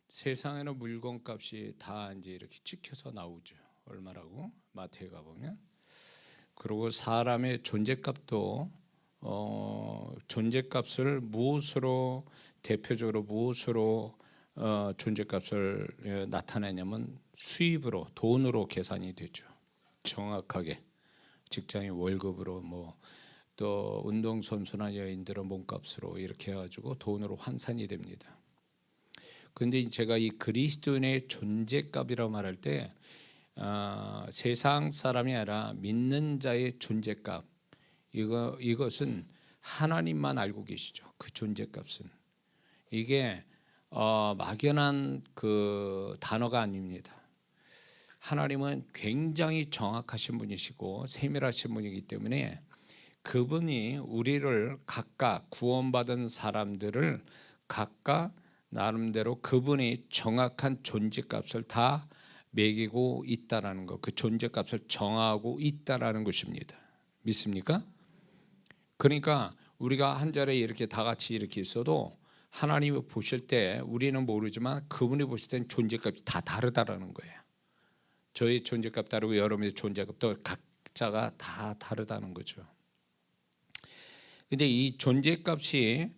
세상에는 물건값이 다 이제 이렇게 찍혀서 나오죠. 얼마라고 마트에 가 보면. 그리고 사람의 존재값도 존재값을 무엇으로 대표적으로 무엇으로 존재값을 나타내냐면 수입으로 돈으로 계산이 되죠. 정확하게 직장인 월급으로 또 운동선수나 여인들은 몸값으로 이렇게 해가지고 돈으로 환산이 됩니다. 그런데 제가 이 그리스도인의 존재값이라고 말할 때 세상 사람이 아니라 믿는 자의 존재값, 이것은 하나님만 알고 계시죠. 그 존재값은 이게 막연한 그 단어가 아닙니다. 하나님은 굉장히 정확하신 분이시고 세밀하신 분이기 때문에 그분이 우리를 각각 구원받은 사람들을 각각 나름대로 그분이 정확한 존재값을 다 매기고 있다라는 것, 그 존재값을 정하고 있다라는 것입니다. 믿습니까? 그러니까 우리가 한 자리에 이렇게 다 같이 이렇게 있어도 하나님이 보실 때 우리는 모르지만 그분이 보실 때는 존재값이 다 다르다라는 거예요. 저희 존재값 다르고 여러분의 존재값도 각자가 다 다르다는 거죠. 근데 이 존재값이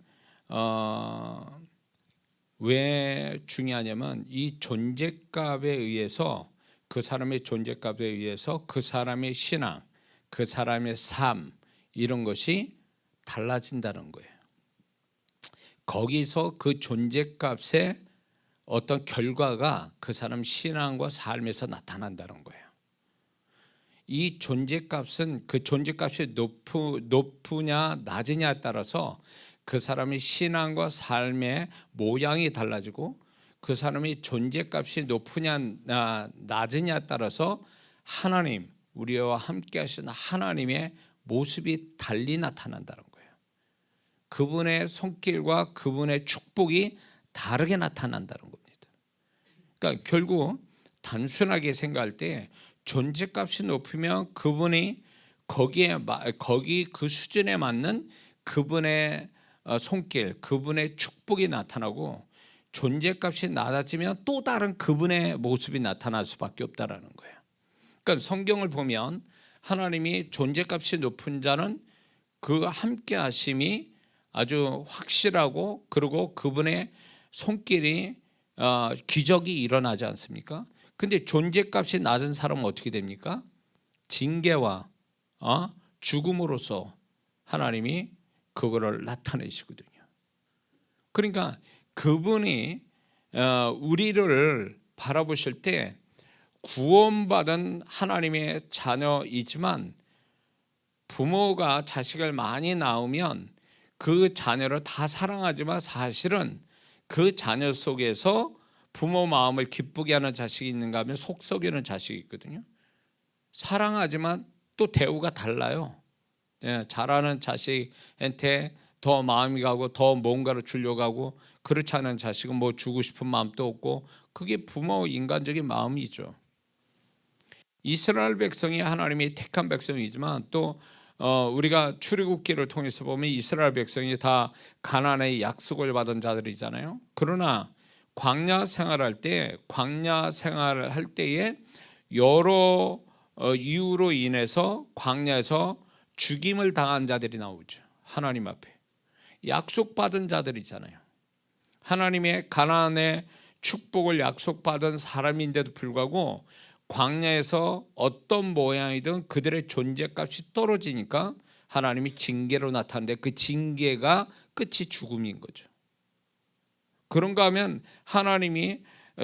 왜 중요하냐면 이 존재값에 의해서 그 사람의 존재값에 의해서 그 사람의 신앙, 그 사람의 삶 이런 것이 달라진다는 거예요. 거기서 그 존재값의 어떤 결과가 그 사람 신앙과 삶에서 나타난다는 거예요. 이 존재값은 그 존재값이 높으냐 낮으냐에 따라서 그 사람의 신앙과 삶의 모양이 달라지고 그 사람의 존재값이 높으냐 낮으냐에 따라서 하나님, 우리와 함께 하시는 하나님의 모습이 달리 나타난다는 거예요. 그분의 손길과 그분의 축복이 다르게 나타난다는 겁니다. 그러니까 결국 단순하게 생각할 때 존재값이 높으면 그분이 거기 그 수준에 맞는 그분의 손길, 그분의 축복이 나타나고 존재값이 낮아지면 또 다른 그분의 모습이 나타날 수밖에 없다라는 거예요. 그러니까 성경을 보면 하나님이 존재값이 높은 자는 그 함께 하심이 아주 확실하고 그리고 그분의 손길이 기적이 일어나지 않습니까? 근데 존재값이 낮은 사람은 어떻게 됩니까? 징계와 죽음으로써 하나님이 그거를 나타내시거든요. 그러니까 그분이 우리를 바라보실 때 구원받은 하나님의 자녀이지만 부모가 자식을 많이 낳으면 그 자녀를 다 사랑하지만 사실은 그 자녀 속에서 부모 마음을 기쁘게 하는 자식이 있는가 하면 속 썩이는 자식이 있거든요. 사랑하지만 또 대우가 달라요. 잘하는 자식한테 더 마음이 가고 더 뭔가를 주려고 하고 그렇지 않은 자식은 뭐 주고 싶은 마음도 없고 그게 부모 인간적인 마음이죠. 이스라엘 백성이 하나님이 택한 백성이지만 또 우리가 출애굽기를 통해서 보면 이스라엘 백성이 다 가나안의 약속을 받은 자들이잖아요. 그러나 광야 생활할 때에 여러 이유로 인해서 광야에서 죽임을 당한 자들이 나오죠. 하나님 앞에 약속받은 자들이잖아요. 하나님의 가나안의 축복을 약속받은 사람인데도 불구하고 광야에서 어떤 모양이든 그들의 존재값이 떨어지니까 하나님이 징계로 나타나는데 그 징계가 끝이 죽음인 거죠. 그런가 하면 하나님이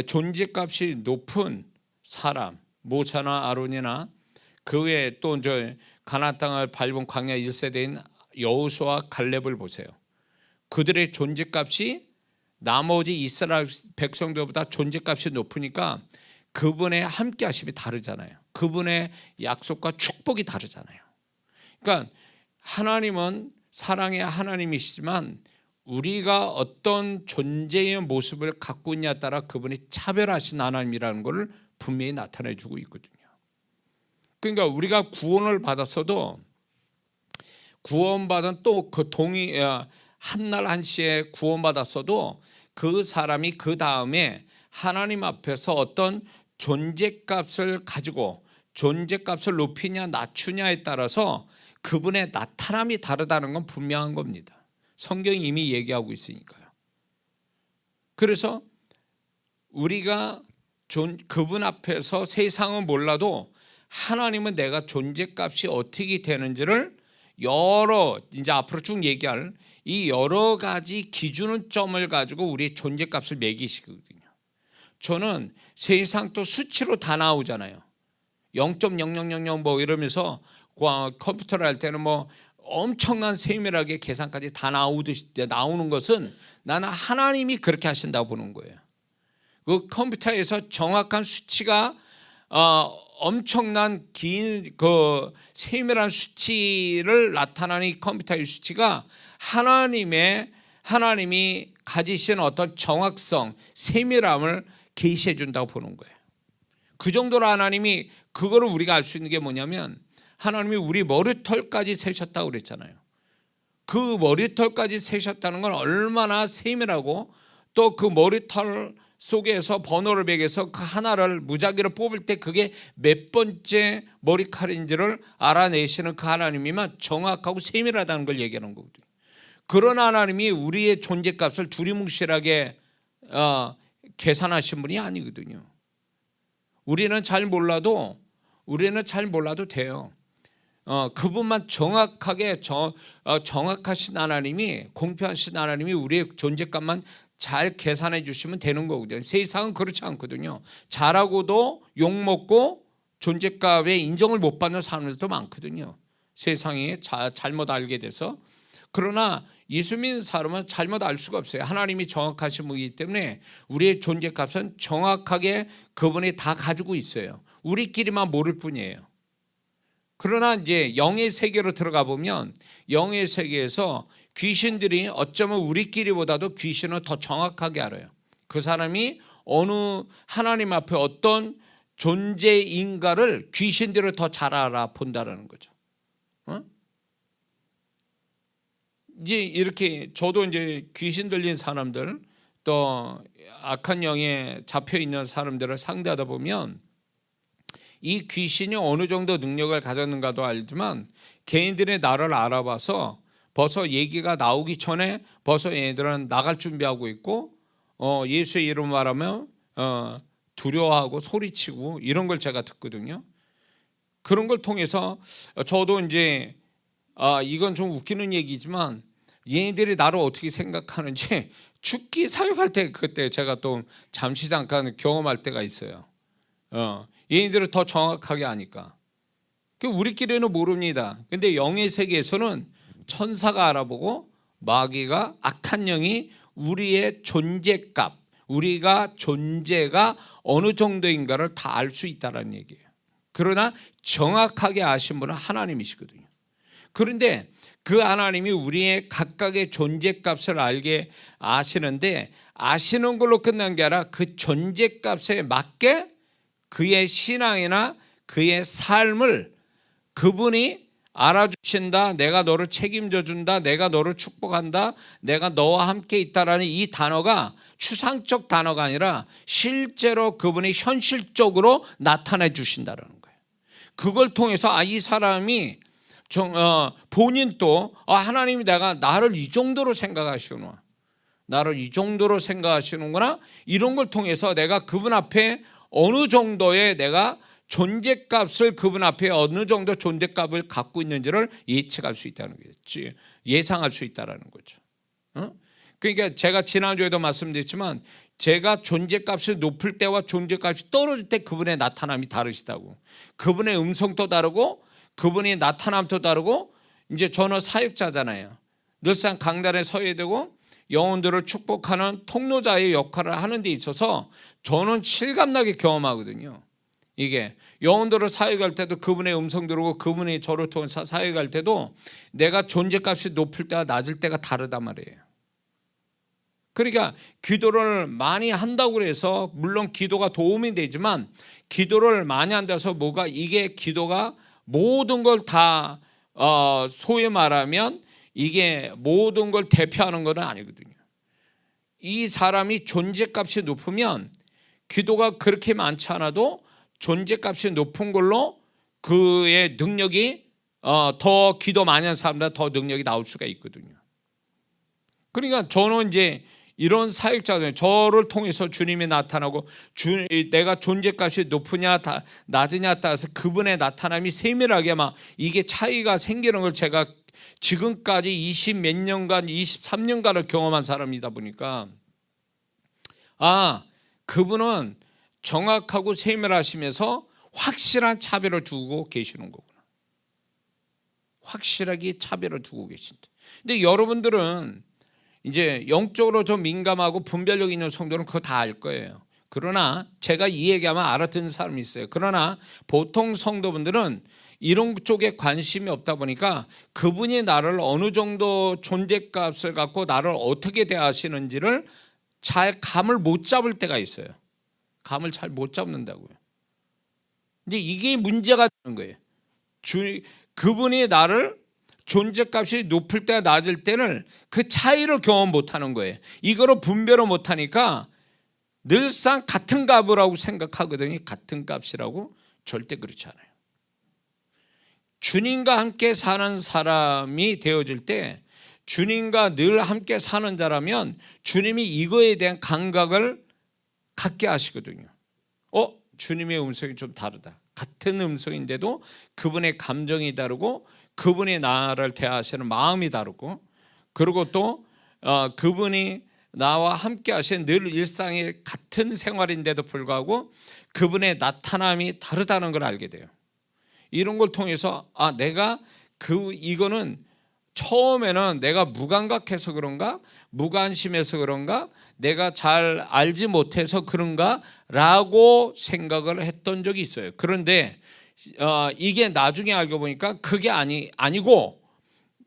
존재값이 높은 사람 모세나 아론이나 그 외에 또 가나안 땅을 밟은 광야 1세대인 여호수아와 갈렙을 보세요. 그들의 존재값이 나머지 이스라엘 백성들보다 존재값이 높으니까 그분의 함께 하심이 다르잖아요. 그분의 약속과 축복이 다르잖아요. 그러니까 하나님은 사랑의 하나님이시지만 우리가 어떤 존재의 모습을 갖고 있냐에 따라 그분이 차별하신 하나님이라는 것을 분명히 나타내 주고 있거든요. 그러니까 우리가 구원을 받았어도 구원받은 또 그 한날 한시에 구원받았어도 그 사람이 그 다음에 하나님 앞에서 어떤 존재값을 가지고 존재값을 높이냐 낮추냐에 따라서 그분의 나타남이 다르다는 건 분명한 겁니다. 성경이 이미 얘기하고 있으니까요. 그래서 우리가 그분 앞에서 세상은 몰라도 하나님은 내가 존재값이 어떻게 되는지를 이제 앞으로 쭉 얘기할 이 여러 가지 기준점을 가지고 우리의 존재값을 매기시거든요. 저는 세상 또 수치로 다 나오잖아요. 0.0000 뭐 이러면서 컴퓨터를 할 때는 뭐 엄청난 세밀하게 계산까지 다 나오는 것은 나는 하나님이 그렇게 하신다고 보는 거예요. 그 컴퓨터에서 정확한 수치가 엄청난 긴 그 세밀한 수치를 나타나는 이 컴퓨터의 수치가 하나님이 가지신 어떤 정확성, 세밀함을 계시해 준다고 보는 거예요. 그 정도로 하나님이 그거를 우리가 알 수 있는 게 뭐냐면 하나님이 우리 머리털까지 세셨다고 그랬잖아요. 그 머리털까지 세셨다는 건 얼마나 세밀하고 또 그 머리털 속에서 번호를 매겨서 그 하나를 무작위로 뽑을 때 그게 몇 번째 머리칼인지를 알아내시는 그 하나님이만 정확하고 세밀하다는 걸 얘기하는 거거든요. 그런 하나님이 우리의 존재값을 두리뭉실하게 계산하신 분이 아니거든요. 우리는 잘 몰라도 돼요. 그분만 정확하신 하나님이, 공평하신 하나님이 우리의 존재값만 잘 계산해 주시면 되는 거거든요. 세상은 그렇지 않거든요. 잘하고도 욕먹고 존재값의 인정을 못 받는 사람들도 많거든요. 세상에 잘못 알게 돼서. 그러나 예수 믿는 사람은 잘못 알 수가 없어요. 하나님이 정확하신 분이기 때문에 우리의 존재값은 정확하게 그분이 다 가지고 있어요. 우리끼리만 모를 뿐이에요. 그러나 이제 영의 세계로 들어가 보면 영의 세계에서 귀신들이 어쩌면 우리끼리보다도 귀신을 더 정확하게 알아요. 그 사람이 어느 하나님 앞에 어떤 존재인가를 귀신들을 더 잘 알아본다라는 거죠. 이제 이렇게 저도 이제 귀신 들린 사람들 또 악한 영에 잡혀 있는 사람들을 상대하다 보면 이 귀신이 어느 정도 능력을 가졌는가도 알지만 개인들의 나를 알아봐서 벌써 얘기가 나오기 전에 벌써 얘들은 나갈 준비하고 있고 예수의 이름 말하면 두려워하고 소리치고 이런 걸 제가 듣거든요. 그런 걸 통해서 저도 이제 이건 좀 웃기는 얘기지만 얘네들이 나를 어떻게 생각하는지 죽기 사역할 때 그때 제가 또 잠시 잠깐 경험할 때가 있어요. 얘네들을 더 정확하게 아니까. 우리끼리는 모릅니다. 근데 영의 세계에서는 천사가 알아보고 마귀가, 악한 영이 우리의 존재값, 우리가 존재가 어느 정도인가를 다 알 수 있다는 얘기예요. 그러나 정확하게 아신 분은 하나님이시거든요. 그런데 그 하나님이 우리의 각각의 존재값을 알게 아시는데 아시는 걸로 끝난 게 아니라 그 존재값에 맞게 그의 신앙이나 그의 삶을 그분이 알아주신다, 내가 너를 책임져 준다, 내가 너를 축복한다, 내가 너와 함께 있다라는 이 단어가 추상적 단어가 아니라 실제로 그분이 현실적으로 나타내 주신다는 거예요. 그걸 통해서 이 사람이 본인도 하나님이 나를 이 정도로 생각하시구나, 나를 이 정도로 생각하시는구나, 이런 걸 통해서 내가 그분 앞에 어느 정도의 내가 존재값을 그분 앞에 어느 정도 존재값을 갖고 있는지를 예측할 수 있다는 거죠. 예상할 수 있다는 거죠. 그러니까 제가 지난주에도 말씀드렸지만 제가 존재값을 높일 때와 존재값이 떨어질 때 그분의 나타남이 다르시다고. 그분의 음성도 다르고 그분의 나타남도 다르고. 이제 저는 사역자잖아요. 늘상 강단에 서야 되고 영혼들을 축복하는 통로자의 역할을 하는 데 있어서 저는 실감나게 경험하거든요. 이게 영혼들을 사역할 때도 그분의 음성 들어오고 그분이 저를 통해서 사역할 때도 내가 존재값이 높을 때와 낮을 때가 다르단 말이에요. 그러니까 기도를 많이 한다고 해서 물론 기도가 도움이 되지만 기도를 많이 한다서 뭐가 이게 기도가 모든 걸 다 소위 말하면 이게 모든 걸 대표하는 건 아니거든요. 이 사람이 존재값이 높으면 기도가 그렇게 많지 않아도 존재값이 높은 걸로 그의 능력이 더 기도 많이 한 사람보다 더 능력이 나올 수가 있거든요. 그러니까 저는 이제 이런 사역자들, 저를 통해서 주님이 나타나고 내가 존재값이 높으냐 낮으냐 따라서 그분의 나타남이 세밀하게 막 이게 차이가 생기는 걸 제가 지금까지 20 몇 년간 23년간을 경험한 사람이다 보니까 그분은 정확하고 세밀하시면서 확실한 차별을 두고 계시는 거구나. 확실하게 차별을 두고 계신다. 근데 여러분들은 이제 영적으로 좀 민감하고 분별력 있는 성도는 그거 다 알 거예요. 그러나 제가 이 얘기하면 알아듣는 사람이 있어요. 그러나 보통 성도분들은 이런 쪽에 관심이 없다 보니까 그분이 나를 어느 정도 존재값을 갖고 나를 어떻게 대하시는지를 잘 감을 못 잡을 때가 있어요. 감을 잘 못 잡는다고요. 근데 이게 문제가 되는 거예요. 그분이 나를 존재값이 높을 때 낮을 때는 그 차이를 경험 못하는 거예요. 이거를 분별을 못하니까 늘상 같은 값이라고 생각하거든요. 같은 값이라고 절대 그렇지 않아요. 주님과 함께 사는 사람이 되어질 때 주님과 늘 함께 사는 자라면 주님이 이거에 대한 감각을 갖게 하시거든요. 주님의 음성이 좀 다르다. 같은 음성인데도 그분의 감정이 다르고 그분이 나를 대하시는 마음이 다르고 그리고 또 그분이 나와 함께 하신 늘 일상의 같은 생활인데도 불구하고 그분의 나타남이 다르다는 걸 알게 돼요. 이런 걸 통해서 내가 이거는 처음에는 내가 무감각해서 그런가 무관심해서 그런가 내가 잘 알지 못해서 그런가 라고 생각을 했던 적이 있어요. 그런데 이게 나중에 알고 보니까 그게 아니고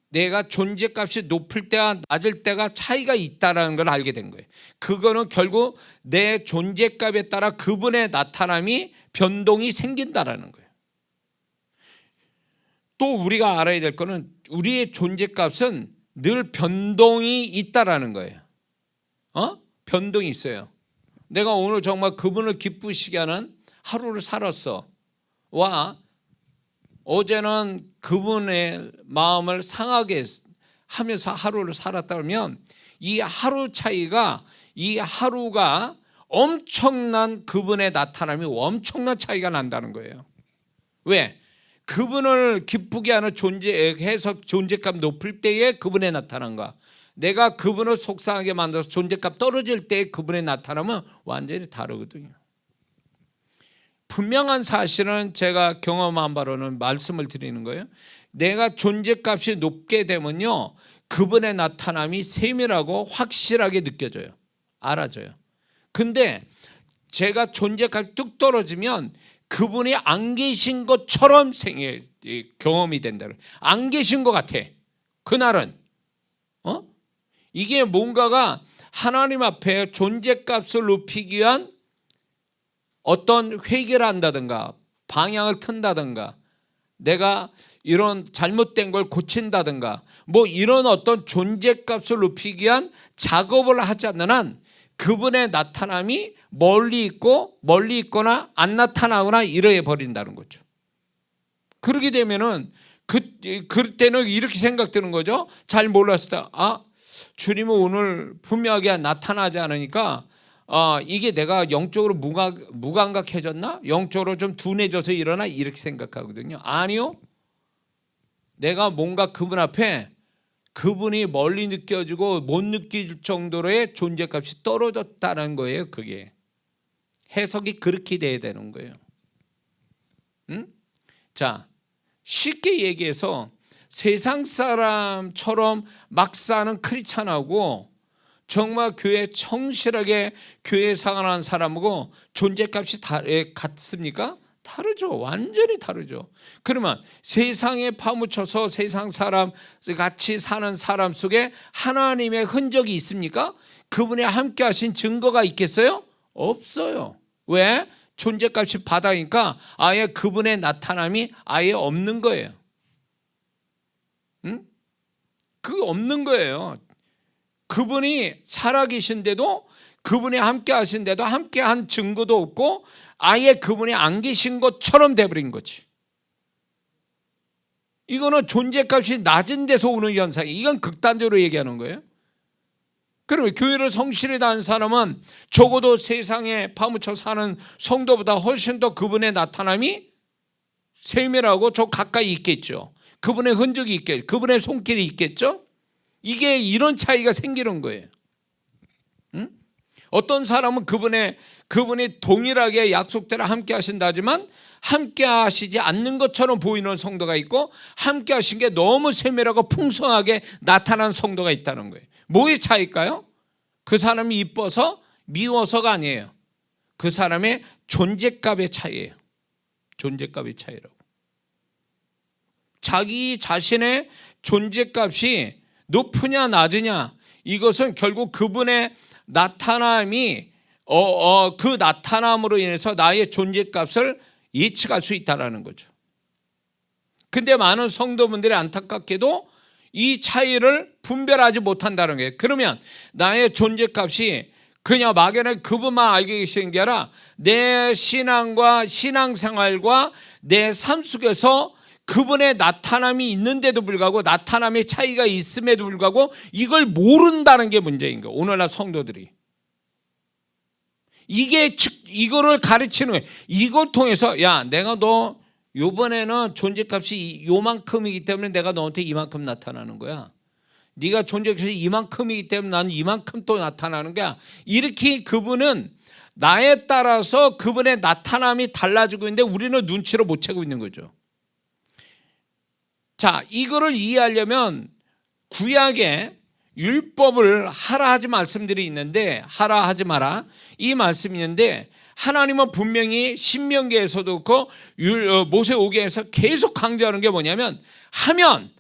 내가 존재값이 높을 때와 낮을 때가 차이가 있다는 걸 알게 된 거예요. 그거는 결국 내 존재값에 따라 그분의 나타남이 변동이 생긴다라는 거예요. 또 우리가 알아야 될 거는 우리의 존재값은 늘 변동이 있다라는 거예요. 변동이 있어요. 내가 오늘 정말 그분을 기쁘시게 하는 하루를 살았어. 어제는 그분의 마음을 상하게 하면서 하루를 살았다면 이 하루 차이가 이 하루가 엄청난 그분의 나타남이 엄청난 차이가 난다는 거예요. 왜? 그분을 기쁘게 하는 존재해서 존재감 높을 때에 그분의 나타남과 내가 그분을 속상하게 만들어서 존재감 떨어질 때에 그분의 나타남은 완전히 다르거든요. 분명한 사실은 제가 경험한 바로는 말씀을 드리는 거예요. 내가 존재값이 높게 되면요 그분의 나타남이 세밀하고 확실하게 느껴져요. 알아져요. 근데 제가 존재값이 뚝 떨어지면 그분이 안 계신 것처럼 경험이 된다. 안 계신 것 같아. 그날은 이게 뭔가가 하나님 앞에 존재값을 높이기 위한 어떤 회개를 한다든가 방향을 튼다든가 내가 이런 잘못된 걸 고친다든가 뭐 이런 어떤 존재값을 높이기 위한 작업을 하지 않는 한 그분의 나타남이 멀리 있거나 안 나타나거나 이래 버린다는 거죠. 그렇게 되면은 그때는 이렇게 생각되는 거죠. 잘 몰랐을 때 주님은 오늘 분명하게 나타나지 않으니까 이게 내가 영적으로 무감각해졌나? 영적으로 좀 둔해져서 일어나? 이렇게 생각하거든요. 아니요. 내가 뭔가 그분 앞에 그분이 멀리 느껴지고 못 느낄 정도로의 존재값이 떨어졌다는 거예요. 그게 해석이 그렇게 돼야 되는 거예요. 자, 쉽게 얘기해서 세상 사람처럼 막 사는 크리스찬하고 정말 교회 성실하게 교회 생활하는 사람하고 존재값이 같습니까? 다르죠. 완전히 다르죠. 그러면 세상에 파묻혀서 세상 사람 같이 사는 사람 속에 하나님의 흔적이 있습니까? 그분이 함께 하신 증거가 있겠어요? 없어요. 왜? 존재값이 바닥이니까 아예 그분의 나타남이 아예 없는 거예요. 그게 없는 거예요. 그분이 살아계신데도, 그분이 함께 하신데도 함께 한 증거도 없고 아예 그분이 안 계신 것처럼 돼버린 거지. 이거는 존재값이 낮은 데서 오는 현상이, 이건 극단적으로 얘기하는 거예요. 그러면 교회를 성실히 다니는 사람은 적어도 세상에 파묻혀 사는 성도보다 훨씬 더 그분의 나타남이 세밀하고 저 가까이 있겠죠. 그분의 흔적이 있겠죠. 그분의 손길이 있겠죠. 이게 이런 차이가 생기는 거예요. 응? 어떤 사람은 그분이 동일하게 약속대로 함께 하신다지만 함께 하시지 않는 것처럼 보이는 성도가 있고, 함께 하신 게 너무 세밀하고 풍성하게 나타난 성도가 있다는 거예요. 뭐의 차이일까요? 그 사람이 이뻐서 미워서가 아니에요. 그 사람의 존재값의 차이예요. 존재값의 차이라고. 자기 자신의 존재값이 높으냐 낮으냐, 이것은 결국 그분의 나타남이 그 나타남으로 인해서 나의 존재값을 예측할 수 있다는 거죠. 근데 많은 성도분들이 안타깝게도 이 차이를 분별하지 못한다는 거예요. 그러면 나의 존재값이 그냥 막연하게 그분만 알게 계시는 게 아니라 내 신앙과 신앙생활과 내 삶 속에서 그분의 나타남이 있는데도 불구하고, 나타남의 차이가 있음에도 불구하고 이걸 모른다는 게 문제인 거예요. 오늘날 성도들이. 이거를 가르치는 거예요. 이걸 통해서, 야, 내가 너 요번에는 존재값이 요만큼이기 때문에 내가 너한테 이만큼 나타나는 거야. 네가 존재값이 이만큼이기 때문에 나는 이만큼 또 나타나는 거야. 이렇게 그분은 나에 따라서 그분의 나타남이 달라지고 있는데 우리는 눈치를 못 채고 있는 거죠. 자, 이거를 이해하려면 구약에 율법을 하라 하지 말씀들이 있는데, 하라 하지 마라 이 말씀이 있는데, 하나님은 분명히 신명기에서도 그렇고 모세오경에서 계속 강조하는 게 뭐냐면, 하면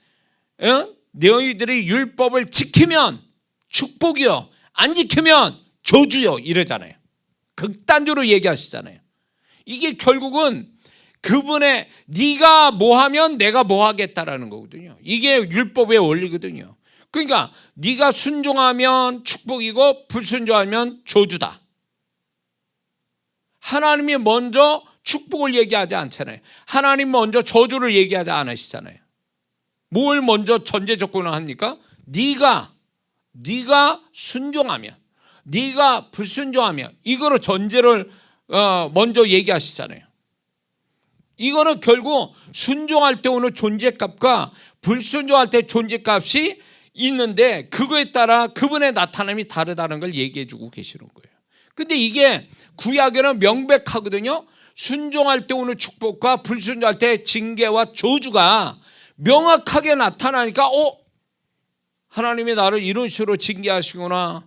너희들이 율법을 지키면 축복이요, 안 지키면 저주요, 이러잖아요. 극단적으로 얘기하시잖아요. 이게 결국은 그분의 네가 뭐 하면 내가 뭐 하겠다라는 거거든요. 이게 율법의 원리거든요. 그러니까 네가 순종하면 축복이고 불순종하면 저주다. 하나님이 먼저 축복을 얘기하지 않잖아요. 하나님 먼저 저주를 얘기하지 않으시잖아요. 뭘 먼저 전제 조건을 합니까? 네가 순종하면, 네가 불순종하면, 이거를 전제를 먼저 얘기하시잖아요. 이거는 결국 순종할 때 오는 존재값과 불순종할 때 존재값이 있는데, 그거에 따라 그분의 나타남이 다르다는 걸 얘기해 주고 계시는 거예요. 근데 이게 구약에는 명백하거든요. 순종할 때 오는 축복과 불순종할 때 징계와 저주가 명확하게 나타나니까 하나님이 나를 이런 식으로 징계하시구나,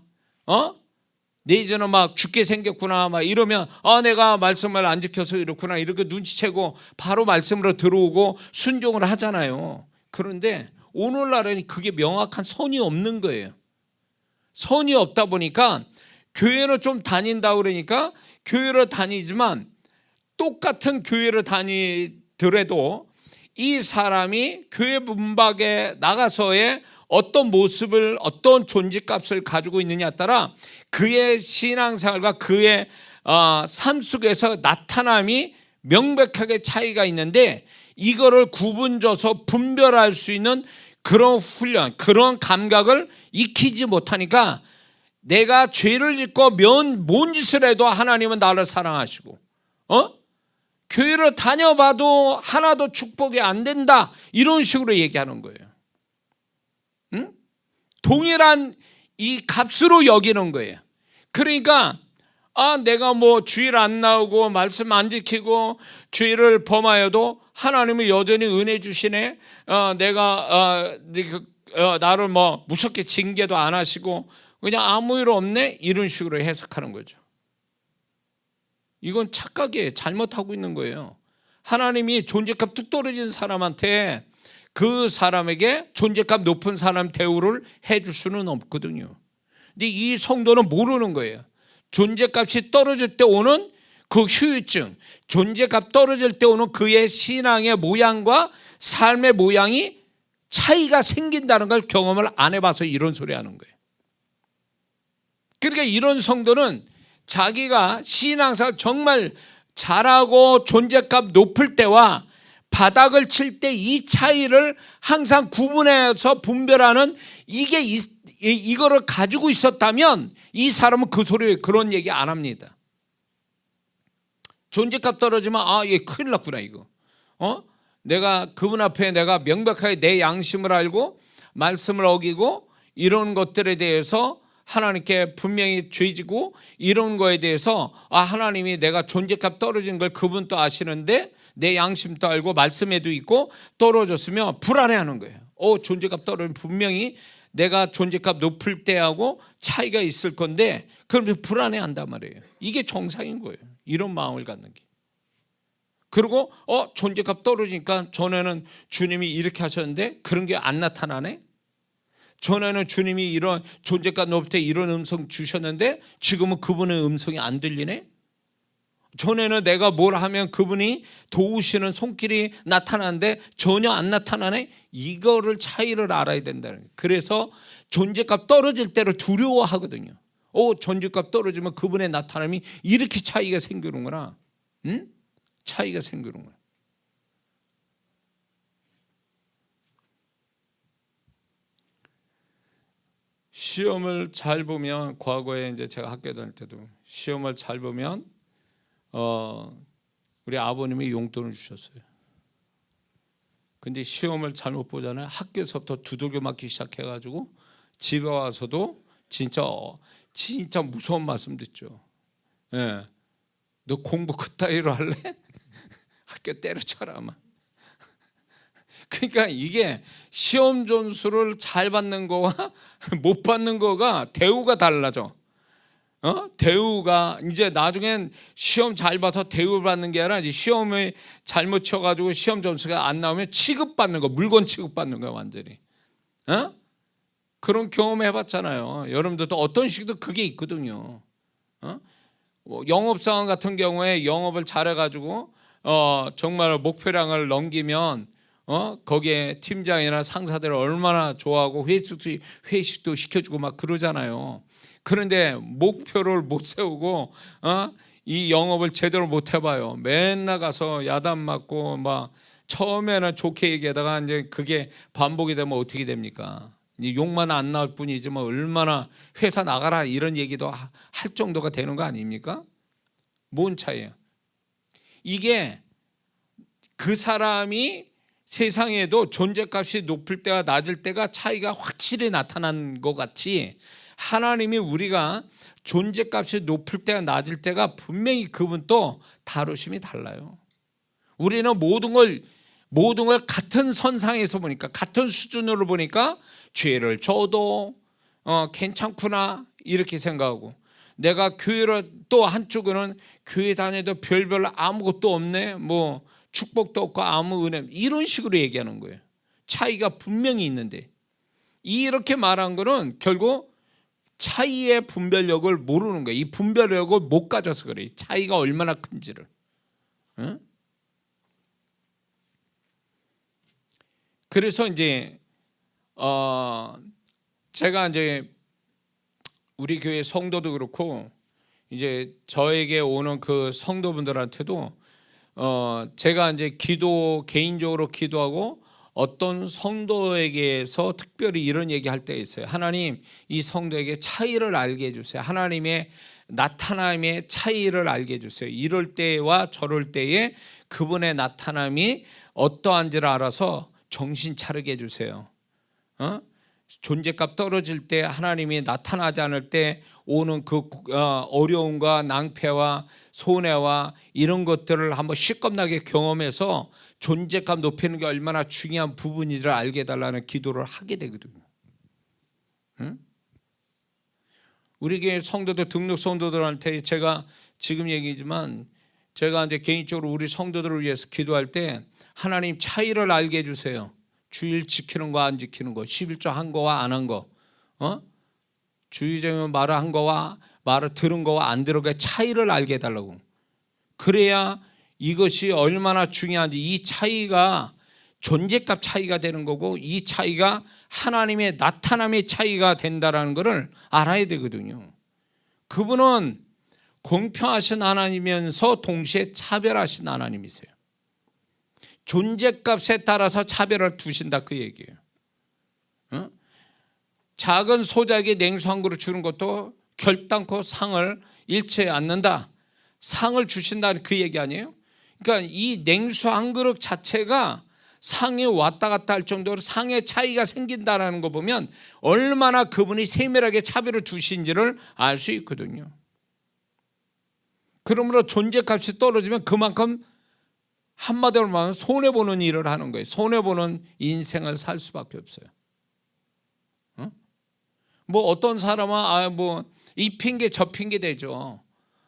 내 이제는 막 죽게 생겼구나, 막 이러면 내가 말씀을 안 지켜서 이렇구나, 이렇게 눈치채고 바로 말씀으로 들어오고 순종을 하잖아요. 그런데 오늘날은 그게 명확한 선이 없는 거예요. 선이 없다 보니까 교회를 좀 다닌다 그러니까 교회를 다니지만, 똑같은 교회를 다니더라도 이 사람이 교회 문밖에 나가서의 어떤 모습을, 어떤 존재값을 가지고 있느냐에 따라 그의 신앙생활과 그의 삶 속에서 나타남이 명백하게 차이가 있는데, 이거를 구분져서 분별할 수 있는 그런 훈련, 그런 감각을 익히지 못하니까 내가 죄를 짓고 뭔 짓을 해도 하나님은 나를 사랑하시고, 교회를 다녀봐도 하나도 축복이 안 된다, 이런 식으로 얘기하는 거예요. 응? 동일한 이 값으로 여기는 거예요. 그러니까 내가 뭐 주일 안 나오고 말씀 안 지키고 죄를 범하여도 하나님은 여전히 은혜 주시네, 내가 나를 뭐 무섭게 징계도 안 하시고 그냥 아무 일 없네, 이런 식으로 해석하는 거죠. 이건 착각이에요. 잘못하고 있는 거예요. 하나님이 존재값 뚝 떨어진 사람한테 그 사람에게 존재값 높은 사람 대우를 해줄 수는 없거든요. 근데 이 성도는 모르는 거예요. 존재값이 떨어질 때 오는 그 후유증, 존재값 떨어질 때 오는 그의 신앙의 모양과 삶의 모양이 차이가 생긴다는 걸 경험을 안 해봐서 이런 소리 하는 거예요. 그러니까 이런 성도는 자기가 신앙생활 정말 잘하고 존재감 높을 때와 바닥을 칠 때 이 차이를 항상 구분해서 분별하는 이거를 가지고 있었다면 이 사람은 그 소리에 그런 얘기 안 합니다. 존재감 떨어지면 얘 큰일 났구나 이거. 내가 그분 앞에 내가 명백하게 내 양심을 알고 말씀을 어기고 이런 것들에 대해서 하나님께 분명히 죄지고 이런 거에 대해서 하나님이 내가 존재감 떨어지는 걸 그분도 아시는데 내 양심도 알고 말씀에도 있고 떨어졌으면 불안해하는 거예요. 존재감 떨어지면 분명히 내가 존재감 높을 때하고 차이가 있을 건데 그러면 불안해한단 말이에요. 이게 정상인 거예요. 이런 마음을 갖는 게. 그리고 존재감 떨어지니까 전에는 주님이 이렇게 하셨는데 그런 게 안 나타나네. 전에는 주님이 이런 존재감 높을 때 이런 음성 주셨는데 지금은 그분의 음성이 안 들리네. 전에는 내가 뭘 하면 그분이 도우시는 손길이 나타나는데 전혀 안 나타나네. 이거를 차이를 알아야 된다는 거예요. 그래서 존재감 떨어질 때를 두려워하거든요. 존재감 떨어지면 그분의 나타남이 이렇게 차이가 생기는구나. 차이가 생기는구나. 시험을 잘 보면 과거에 이제 제가 학교 다닐 때도 시험을 잘 보면 우리 아버님이 용돈을 주셨어요. 근데 시험을 잘못 보잖아요. 학교에서부터 두들겨 맞기 시작해가지고 집에 와서도 진짜 무서운 말씀 듣죠. 예, 너 공부 그따위로 할래? 학교 때려쳐라 막. 그러니까 이게 시험 점수를 잘 받는 거와 못 받는 거가 대우가 달라져. 대우가 이제 나중엔 시험 잘 봐서 대우 받는 게 아니라 이제 시험을 잘못 쳐가지고 시험 점수가 안 나오면 취급받는 거, 물건 취급받는 거야 완전히. 그런 경험 해봤잖아요. 여러분들도 어떤 식으로 그게 있거든요. 영업사원 같은 경우에 영업을 잘해가지고 정말 목표량을 넘기면 거기에 팀장이나 상사들 얼마나 좋아하고 회식도 시켜주고 막 그러잖아요. 그런데 목표를 못 세우고 이 영업을 제대로 못 해봐요. 맨날 가서 야단 맞고 막 처음에는 좋게 얘기하다가 이제 그게 반복이 되면 어떻게 됩니까? 욕만 안 나올 뿐이지 뭐 얼마나 회사 나가라 이런 얘기도 할 정도가 되는 거 아닙니까? 뭔 차이야? 이게 그 사람이 세상에도 존재값이 높을 때와 낮을 때가 차이가 확실히 나타난 것 같이 하나님이 우리가 존재값이 높을 때와 낮을 때가 분명히 그분도 다루심이 달라요. 우리는 모든 걸 같은 선상에서 보니까 같은 수준으로 보니까 죄를 져도 괜찮구나 이렇게 생각하고 내가 교회를 또 한쪽으로는 교회 다녀도 별별 아무것도 없네 뭐 축복도 없고 아무 은혜 이런 식으로 얘기하는 거예요. 차이가 분명히 있는데 이렇게 말한 거는 결국 차이의 분별력을 모르는 거예요. 이 분별력을 못 가져서 그래요. 차이가 얼마나 큰지를. 그래서 이제 제가 이제 우리 교회 성도도 그렇고 이제 저에게 오는 그 성도분들한테도 제가 이제 개인적으로 기도하고 어떤 성도에게서 특별히 이런 얘기할 때 있어요. 하나님 이 성도에게 차이를 알게 해주세요. 하나님의 나타남의 차이를 알게 해주세요. 이럴 때와 저럴 때에 그분의 나타남이 어떠한지를 알아서 정신 차리게 해주세요. 존재값 떨어질 때 하나님이 나타나지 않을 때 오는 그 어려움과 낭패와 손해와 이런 것들을 한번 시겁나게 경험해서 존재감 높이는 게 얼마나 중요한 부분인지를 알게 해달라는 기도를 하게 되거든요. 우리 교회 성도들 등록 성도들한테 제가 지금 얘기지만 제가 이제 개인적으로 우리 성도들을 위해서 기도할 때 하나님 차이를 알게 해주세요. 주일 지키는 거 안 지키는 거 11조 한 거와 안 한 거 주의적인 말을 한 거와 말을 들은 거와 안 들은 거의 차이를 알게 해달라고. 그래야 이것이 얼마나 중요한지 이 차이가 존재값 차이가 되는 거고 이 차이가 하나님의 나타남의 차이가 된다라는 것을 알아야 되거든요. 그분은 공평하신 하나님이면서 동시에 차별하신 하나님이세요. 존재값에 따라서 차별을 두신다 그 얘기예요. 작은 소작이 냉수 한 그릇 주는 것도 결단코 상을 잃지 않는다. 상을 주신다는 그 얘기 아니에요? 그러니까 이 냉수 한 그릇 자체가 상이 왔다 갔다 할 정도로 상의 차이가 생긴다는 거 보면 얼마나 그분이 세밀하게 차별을 두신지를 알 수 있거든요. 그러므로 존재값이 떨어지면 그만큼 한마디로 말하면 손해보는 일을 하는 거예요. 손해보는 인생을 살 수밖에 없어요. 뭐 어떤 사람은 이 핑계 저 핑계 대죠.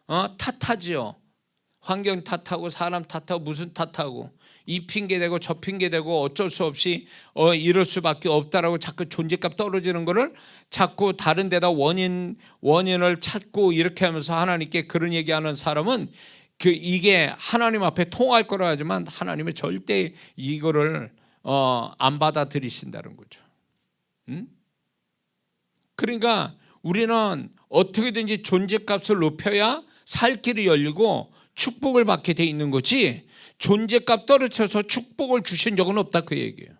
탓하지요. 환경 탓하고 사람 탓하고 무슨 탓하고 이 핑계 대고 저 핑계 대고 어쩔 수 없이 이럴 수밖에 없다라고 자꾸 존재값 떨어지는 거를 자꾸 다른 데다 원인을 찾고 이렇게 하면서 하나님께 그런 얘기하는 사람은 이게 하나님 앞에 통할 거라 하지만 하나님은 절대 이거를 안 받아들이신다는 거죠. 그러니까 우리는 어떻게든지 존재값을 높여야 살 길이 열리고 축복을 받게 돼 있는 거지 존재값 떨어져서 축복을 주신 적은 없다 그 얘기예요.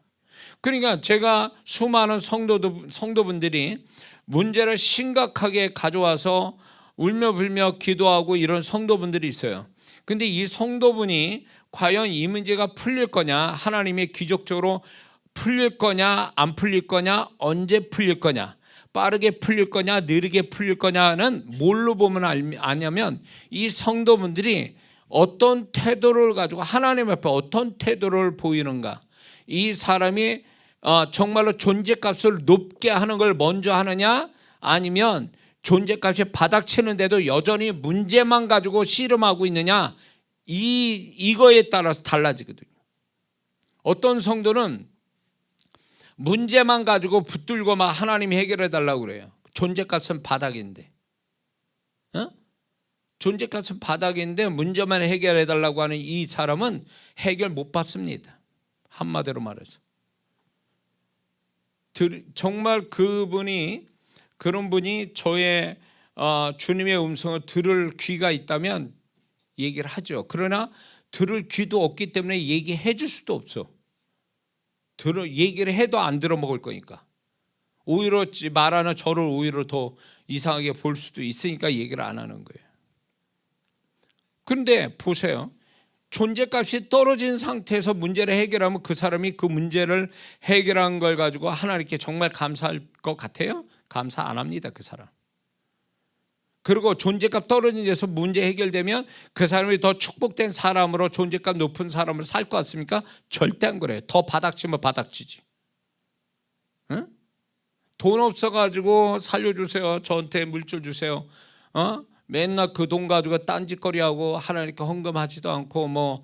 그러니까 제가 수많은 성도분들이 문제를 심각하게 가져와서 울며 불며 기도하고 이런 성도분들이 있어요. 근데 이 성도분이 과연 이 문제가 풀릴 거냐, 하나님이 기적적으로 풀릴 거냐 안 풀릴 거냐, 언제 풀릴 거냐, 빠르게 풀릴 거냐 느리게 풀릴 거냐는 뭘로 보면 아냐면 이 성도분들이 어떤 태도를 가지고 하나님 앞에 어떤 태도를 보이는가, 이 사람이 정말로 존재값을 높게 하는 걸 먼저 하느냐 아니면 존재값이 바닥치는데도 여전히 문제만 가지고 씨름하고 있느냐, 이거에 따라서 달라지거든요. 어떤 성도는 문제만 가지고 붙들고 막 하나님이 해결해 달라고 그래요. 존재값은 바닥인데, 존재값은 바닥인데 문제만 해결해 달라고 하는 이 사람은 해결 못 받습니다. 한마디로 말해서 정말 그런 분이 저의 주님의 음성을 들을 귀가 있다면 얘기를 하죠. 그러나 들을 귀도 없기 때문에 얘기해 줄 수도 없어. 얘기를 해도 안 들어먹을 거니까. 오히려 말하는 저를 오히려 더 이상하게 볼 수도 있으니까 얘기를 안 하는 거예요. 그런데 보세요. 존재값이 떨어진 상태에서 문제를 해결하면 그 사람이 그 문제를 해결한 걸 가지고 하나님께 정말 감사할 것 같아요? 감사 안 합니다, 그 사람. 그리고 존재값 떨어진 데서 문제 해결되면 그 사람이 더 축복된 사람으로 존재값 높은 사람으로 살 것 같습니까? 절대 안 그래요. 더 바닥치면 바닥치지. 응? 돈 없어가지고 살려주세요, 저한테 물질 주세요, 맨날 그 돈 가지고 딴짓거리하고 하나님께 헌금하지도 않고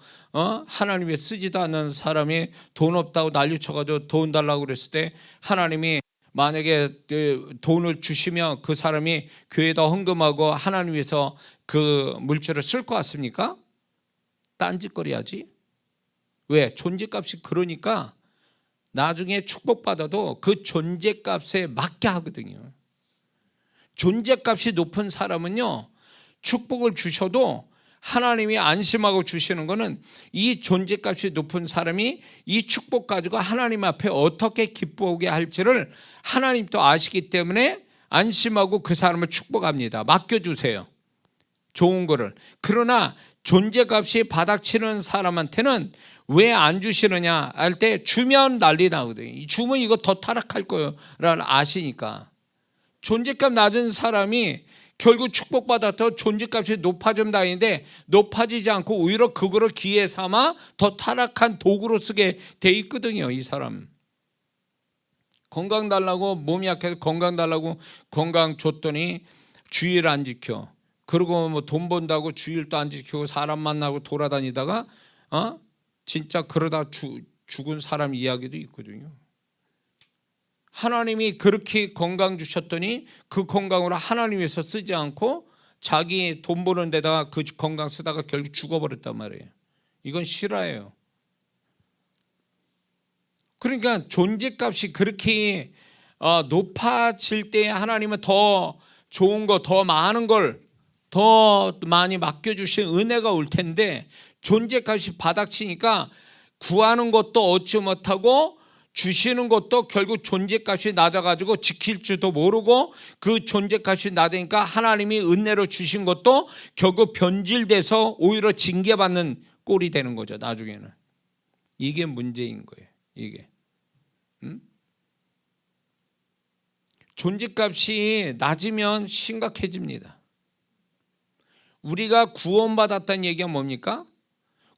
하나님에 쓰지도 않는 사람이 돈 없다고 난리쳐가지고 돈 달라고 그랬을 때 하나님이 만약에 돈을 주시면 그 사람이 교회에다 헌금하고 하나님 위해서 그 물질을 쓸 것 같습니까? 딴짓거리 하지. 왜? 존재값이 그러니까 나중에 축복받아도 그 존재값에 맞게 하거든요. 존재값이 높은 사람은요, 축복을 주셔도 하나님이 안심하고 주시는 것은 이 존재값이 높은 사람이 이 축복 가지고 하나님 앞에 어떻게 기뻐하게 할지를 하나님도 아시기 때문에 안심하고 그 사람을 축복합니다. 맡겨주세요, 좋은 거를. 그러나 존재값이 바닥치는 사람한테는 왜 안 주시느냐 할 때 주면 난리 나거든요. 주면 이거 더 타락할 거라는 아시니까. 존재값 낮은 사람이 결국 축복받아서 존재값이 높아지면 다행인데 높아지지 않고 오히려 그거를 기회 삼아 더 타락한 도구로 쓰게 돼 있거든요. 이 사람 건강 달라고, 몸이 약해서 건강 달라고 건강 줬더니 주일 안 지켜. 그리고 돈 번다고 주일도 안 지키고 사람 만나고 돌아다니다가 진짜 그러다 죽은 사람 이야기도 있거든요. 하나님이 그렇게 건강 주셨더니 그 건강으로 하나님 위해서 쓰지 않고 자기 돈 버는 데다가 그 건강 쓰다가 결국 죽어버렸단 말이에요. 이건 실화예요. 그러니까 존재값이 그렇게 높아질 때 하나님은 더 좋은 거, 더 많은 걸 더 많이 맡겨주신 은혜가 올 텐데 존재값이 바닥치니까 구하는 것도 얻지 못하고 주시는 것도 결국 존재값이 낮아가지고 지킬 줄도 모르고 그 존재값이 낮으니까 하나님이 은혜로 주신 것도 결국 변질돼서 오히려 징계받는 꼴이 되는 거죠. 나중에는. 이게 문제인 거예요. 이게. 존재값이 낮으면 심각해집니다. 우리가 구원받았다는 얘기가 뭡니까?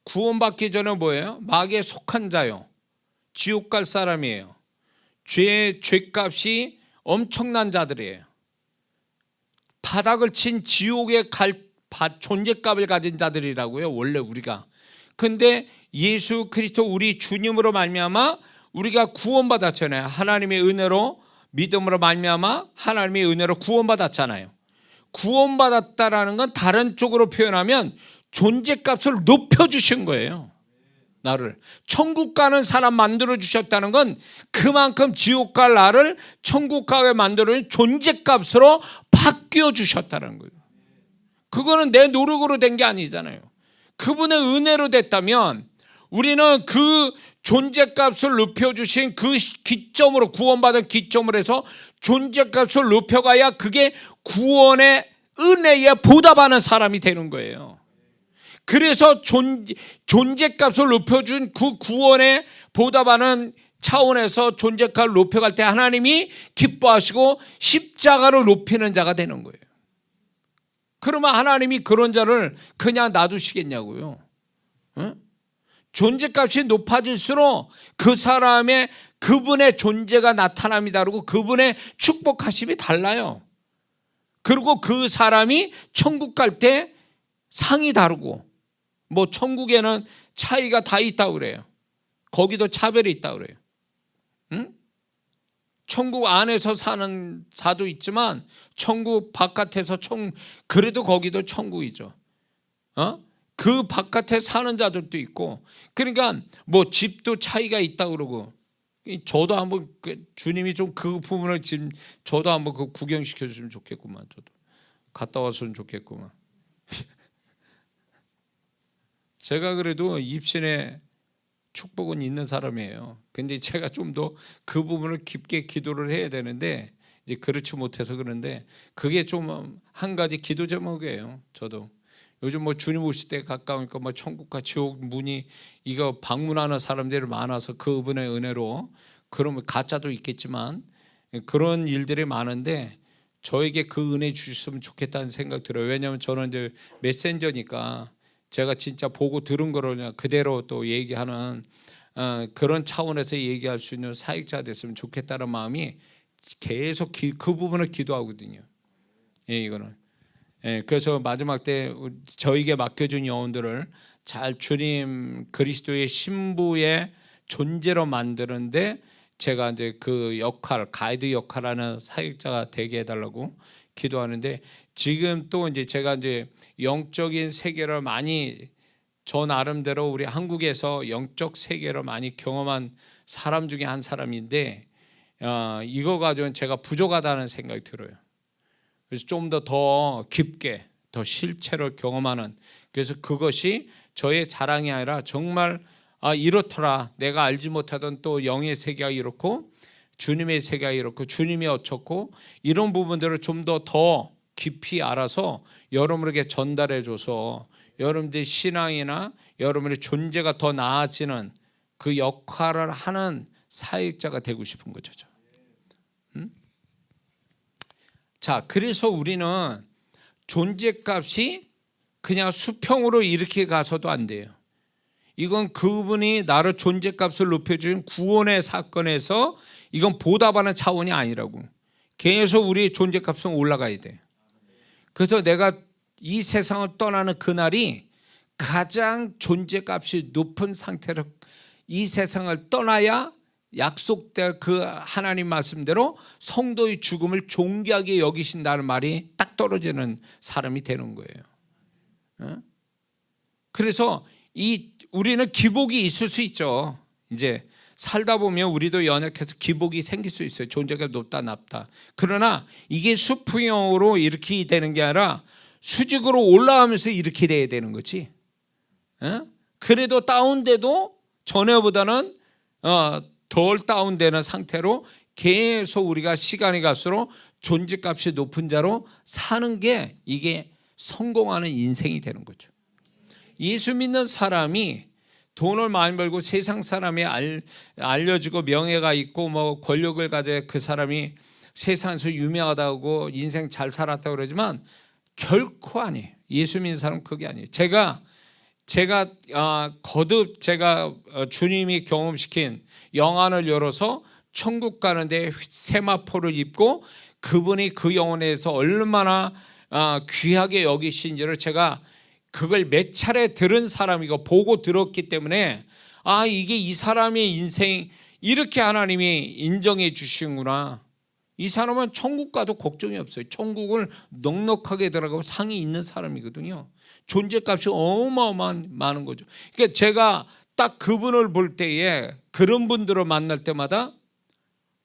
구원받기 전에 뭐예요? 마귀에 속한 자요. 지옥 갈 사람이에요. 죄값이 엄청난 자들이에요. 바닥을 친 지옥에 갈 존재값을 가진 자들이라고요. 원래 우리가. 근데 예수 그리스도 우리 주님으로 말미암아 우리가 구원받았잖아요. 하나님의 은혜로 믿음으로 말미암아 하나님의 은혜로 구원받았잖아요. 구원받았다라는 건 다른 쪽으로 표현하면 존재값을 높여주신 거예요. 나를 천국 가는 사람 만들어 주셨다는 건 그만큼 지옥 갈 나를 천국 가게 만들어 존재값으로 바뀌어 주셨다는 거예요. 그거는 내 노력으로 된 게 아니잖아요. 그분의 은혜로 됐다면 우리는 그 존재값을 높여주신 그 기점으로 구원받은 기점으로 해서 존재값을 높여가야 그게 구원의 은혜에 보답하는 사람이 되는 거예요. 그래서 존재값을 높여준 그 구원에 보답하는 차원에서 존재값을 높여갈 때 하나님이 기뻐하시고 십자가로 높이는 자가 되는 거예요. 그러면 하나님이 그런 자를 그냥 놔두시겠냐고요. 응? 존재값이 높아질수록 그 사람의 그분의 존재가 나타남이 다르고 그분의 축복하심이 달라요. 그리고 그 사람이 천국 갈 때 상이 다르고 뭐 천국에는 차이가 다 있다고 그래요. 거기도 차별이 있다고 그래요. 응? 천국 안에서 사는 자도 있지만 천국 바깥에서 그래도 거기도 천국이죠. 그 바깥에 사는 자들도 있고 그러니까 뭐 집도 차이가 있다고 그러고 저도 한번 주님이 좀 그 부분을 지금 저도 한번 그 구경시켜 주시면 좋겠구만. 저도 갔다 왔으면 좋겠구만. 제가 그래도 입신의 축복은 있는 사람이에요. 근데 제가 좀 더 그 부분을 깊게 기도를 해야 되는데 이제 그렇지 못해서 그런데 그게 좀 한 가지 기도 제목이에요. 저도 요즘 뭐 주님 오실 때 가까우니까 뭐 천국과 지옥 문이 이거 방문하는 사람들이 많아서 그분의 은혜로 그러면 가짜도 있겠지만 그런 일들이 많은데 저에게 그 은혜 주셨으면 좋겠다는 생각 들어요. 왜냐하면 저는 이제 메신저니까 제가 진짜 보고 들은 거를 그대로 또 얘기하는 그런 차원에서 얘기할 수 있는 사역자 됐으면 좋겠다는 마음이 계속 그 부분을 기도하거든요. 예, 이거는. 예, 그래서 마지막 때 저에게 맡겨준 영혼들을 잘 주님 그리스도의 신부의 존재로 만드는데 제가 이제 그 역할, 가이드 역할하는 사역자가 되게 해달라고 기도하는데 지금 또 이제 제가 이제 영적인 세계를 많이 저 나름대로 우리 한국에서 영적 세계를 많이 경험한 사람 중에 한 사람인데 이거 가지고는 제가 부족하다는 생각이 들어요. 그래서 좀 더 깊게 더 실체를 경험하는 그래서 그것이 저의 자랑이 아니라 정말 이렇더라 내가 알지 못하던 또 영의 세계가 이렇고 주님의 세계가 이렇고 주님이 어쩌고 이런 부분들을 좀 더 깊이 알아서 여러분에게 전달해줘서 여러분들의 신앙이나 여러분의 존재가 더 나아지는 그 역할을 하는 사역자가 되고 싶은 거죠. 자, 그래서 우리는 존재값이 그냥 수평으로 이렇게 가서도 안 돼요. 이건 그분이 나를 존재값을 높여준 구원의 사건에서 이건 보답하는 차원이 아니라고. 계속 우리의 존재값은 올라가야 돼. 그래서 내가 이 세상을 떠나는 그날이 가장 존재값이 높은 상태로 이 세상을 떠나야 약속될 그 하나님 말씀대로 성도의 죽음을 존귀하게 여기신다는 말이 딱 떨어지는 사람이 되는 거예요. 그래서 우리는 기복이 있을 수 있죠. 이제 살다 보면 우리도 연약해서 기복이 생길 수 있어요. 존재가 높다 낮다. 그러나 이게 수풍형으로 이렇게 되는 게 아니라 수직으로 올라가면서 이렇게 돼야 되는 거지. 그래도 다운돼도 전에보다는 덜 다운되는 상태로 계속 우리가 시간이 갈수록 존재값이 높은 자로 사는 게 이게 성공하는 인생이 되는 거죠. 예수 믿는 사람이 돈을 많이 벌고 세상 사람이 알려지고 명예가 있고 뭐 권력을 가져 그 사람이 세상에서 유명하다고 인생 잘 살았다고 그러지만 결코 아니에요. 예수 믿는 사람은 그게 아니에요. 제가 거듭 주님이 경험시킨 영안을 열어서 천국 가는데 세마포를 입고 그분이 그 영혼에서 얼마나 귀하게 여기신지를 제가 그걸 몇 차례 들은 사람이고 보고 들었기 때문에 이게 이 사람의 인생 이렇게 하나님이 인정해 주시는구나. 이 사람은 천국 가도 걱정이 없어요. 천국을 넉넉하게 들어가고 상이 있는 사람이거든요. 존재값이 어마어마한 많은 거죠. 그러니까 제가 딱 그분을 볼 때에 그런 분들을 만날 때마다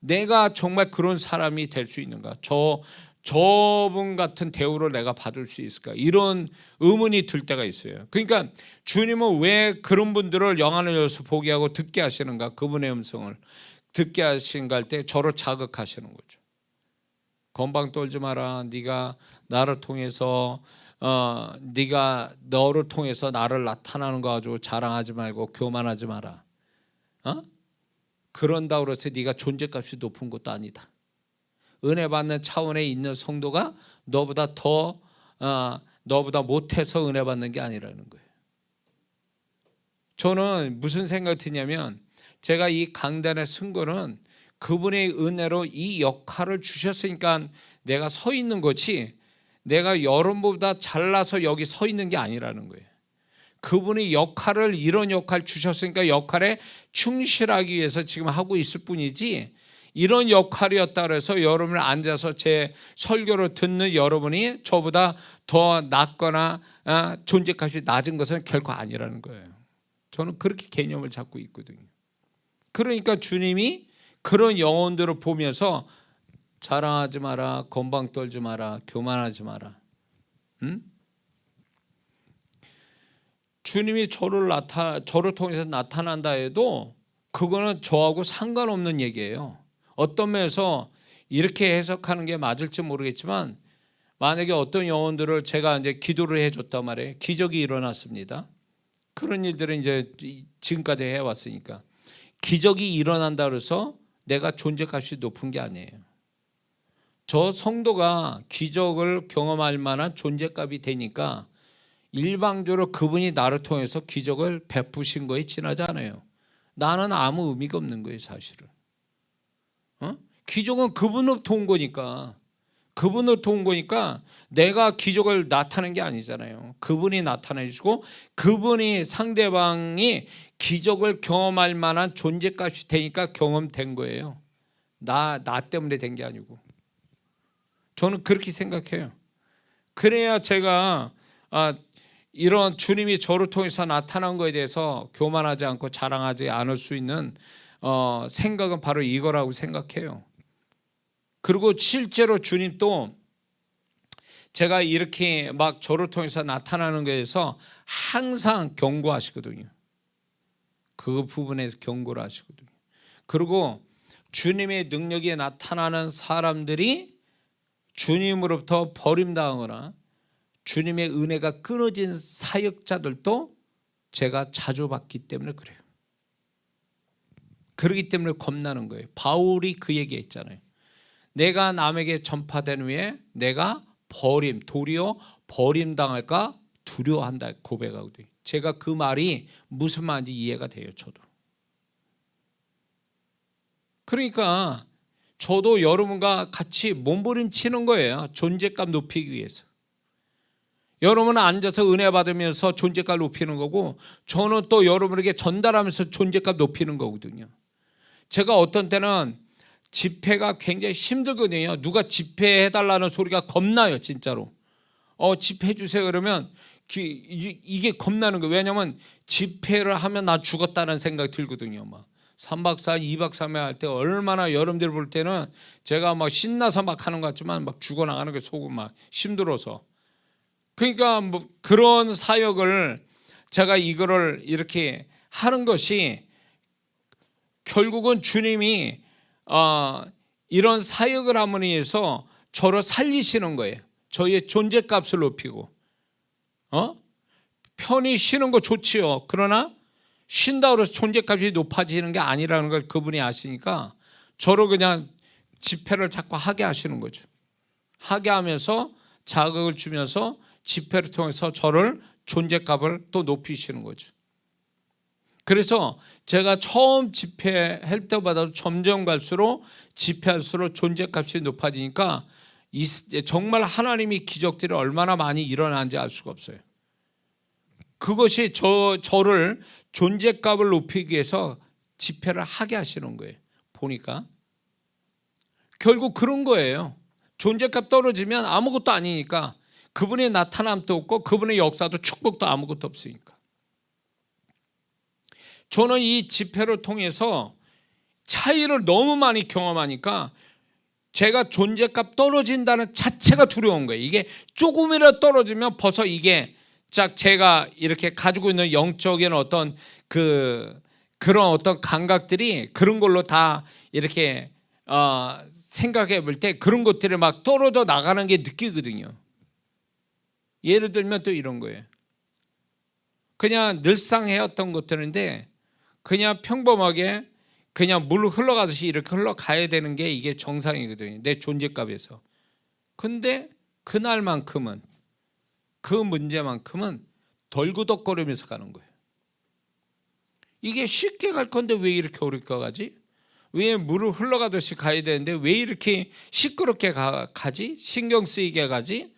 내가 정말 그런 사람이 될 수 있는가? 저분 같은 대우를 내가 받을 수 있을까? 이런 의문이 들 때가 있어요. 그러니까 주님은 왜 그런 분들을 영안을 열어서 보게 하고 듣게 하시는가? 그분의 음성을 듣게 하신가 할 때 저를 자극하시는 거죠. 건방 떨지 마라. 네가 나를 통해서 네가 너를 통해서 나를 나타나는 거 가지고 자랑하지 말고 교만하지 마라. 그런다고 해서 네가 존재값이 높은 것도 아니다. 은혜 받는 차원에 있는 성도가 너보다 못해서 은혜 받는 게 아니라는 거예요. 저는 무슨 생각이 드냐면 제가 이 강단에 쓴 거는 그분의 은혜로 이 역할을 주셨으니까 내가 서 있는 거지 내가 여러분보다 잘나서 여기 서 있는 게 아니라는 거예요. 그분이 이런 역할 주셨으니까 역할에 충실하기 위해서 지금 하고 있을 뿐이지 이런 역할이었다 그래서 여러분을 앉아서 제 설교를 듣는 여러분이 저보다 더 낫거나 존재값이 낮은 것은 결코 아니라는 거예요. 저는 그렇게 개념을 잡고 있거든요. 그러니까 주님이 그런 영혼들을 보면서 자랑하지 마라, 건방 떨지 마라, 교만하지 마라. 주님이 저를 통해서 나타난다 해도 그거는 저하고 상관없는 얘기예요. 어떤 면에서 이렇게 해석하는 게 맞을지 모르겠지만 만약에 어떤 영혼들을 제가 이제 기도를 해줬단 말이에요. 기적이 일어났습니다. 그런 일들은 이제 지금까지 해왔으니까 기적이 일어난다 그래서 내가 존재값이 높은 게 아니에요. 저 성도가 기적을 경험할 만한 존재값이 되니까 일방적으로 그분이 나를 통해서 기적을 베푸신 거에 지나지 않아요. 나는 아무 의미가 없는 거예요, 사실은. 기적은 그분으로부터 온 거니까. 그분으로부터 온 거니까 내가 기적을 나타낸 게 아니잖아요. 그분이 나타내 주고 그분이 상대방이 기적을 경험할 만한 존재값이 되니까 경험된 거예요. 나 때문에 된 게 아니고. 저는 그렇게 생각해요. 그래야 제가 이런 주님이 저를 통해서 나타난 거에 대해서 교만하지 않고 자랑하지 않을 수 있는 생각은 바로 이거라고 생각해요. 그리고 실제로 주님도 제가 이렇게 막 저를 통해서 나타나는 거에 대해서 항상 경고하시거든요. 그 부분에서 경고를 하시거든요. 그리고 주님의 능력이 나타나는 사람들이 주님으로부터 버림당하거나 주님의 은혜가 끊어진 사역자들도 제가 자주 봤기 때문에 그래요. 그렇기 때문에 겁나는 거예요. 바울이 그 얘기했잖아요. 내가 남에게 전파된 후에 내가 도리어 버림당할까 두려워한다 고백하거든요. 제가 그 말이 무슨 말인지 이해가 돼요. 저도. 그러니까 저도 여러분과 같이 몸부림치는 거예요. 존재감 높이기 위해서. 여러분은 앉아서 은혜 받으면서 존재감 높이는 거고 저는 또 여러분에게 전달하면서 존재감 높이는 거거든요. 제가 어떤 때는 집회가 굉장히 힘들거든요. 누가 집회해달라는 소리가 겁나요. 진짜로. 집회해 주세요 그러면 이게 겁나는 거예요. 왜냐하면 집회를 하면 나 죽었다는 생각이 들거든요. 막 3박 4일, 2박 3일 할 때 얼마나 여러분들 볼 때는 제가 막 신나서 막 하는 것 같지만 막 죽어나가는 게 속은 막 힘들어서. 그러니까 뭐 그런 사역을 제가 이거를 이렇게 하는 것이 결국은 주님이 이런 사역을 함으로 인해서 저를 살리시는 거예요. 저희의 존재값을 높이고. 편히 쉬는 거 좋지요. 그러나 쉰다고 해서 존재값이 높아지는 게 아니라는 걸 그분이 아시니까 저를 그냥 집회를 자꾸 하게 하시는 거죠. 하게 하면서 자극을 주면서 집회를 통해서 저를 존재값을 또 높이시는 거죠. 그래서 제가 처음 집회할 때보다 점점 갈수록 집회할수록 존재값이 높아지니까 정말 하나님이 기적들이 얼마나 많이 일어나는지 알 수가 없어요. 그것이 저를 존재값을 높이기 위해서 집회를 하게 하시는 거예요. 보니까 결국 그런 거예요. 존재값 떨어지면 아무것도 아니니까 그분의 나타남도 없고 그분의 역사도 축복도 아무것도 없으니까. 저는 이 집회를 통해서 차이를 너무 많이 경험하니까 제가 존재값 떨어진다는 자체가 두려운 거예요. 이게 조금이라도 떨어지면 벌써 이게 제가 이렇게 가지고 있는 영적인 어떤 그런 어떤 감각들이 그런 걸로 다 이렇게 생각해 볼 때 그런 것들이 막 떨어져 나가는 게 느끼거든요. 예를 들면 또 이런 거예요. 그냥 늘상 해왔던 것들인데 그냥 평범하게 그냥 물 흘러가듯이 이렇게 흘러가야 되는 게 이게 정상이거든요. 내 존재값에서. 근데 그날만큼은 그 문제만큼은 덜그덕거리면서 가는 거예요. 이게 쉽게 갈 건데 왜 이렇게 어렵게 가지? 왜 물을 흘러가듯이 가야 되는데 왜 이렇게 시끄럽게 가지? 신경 쓰이게 가지?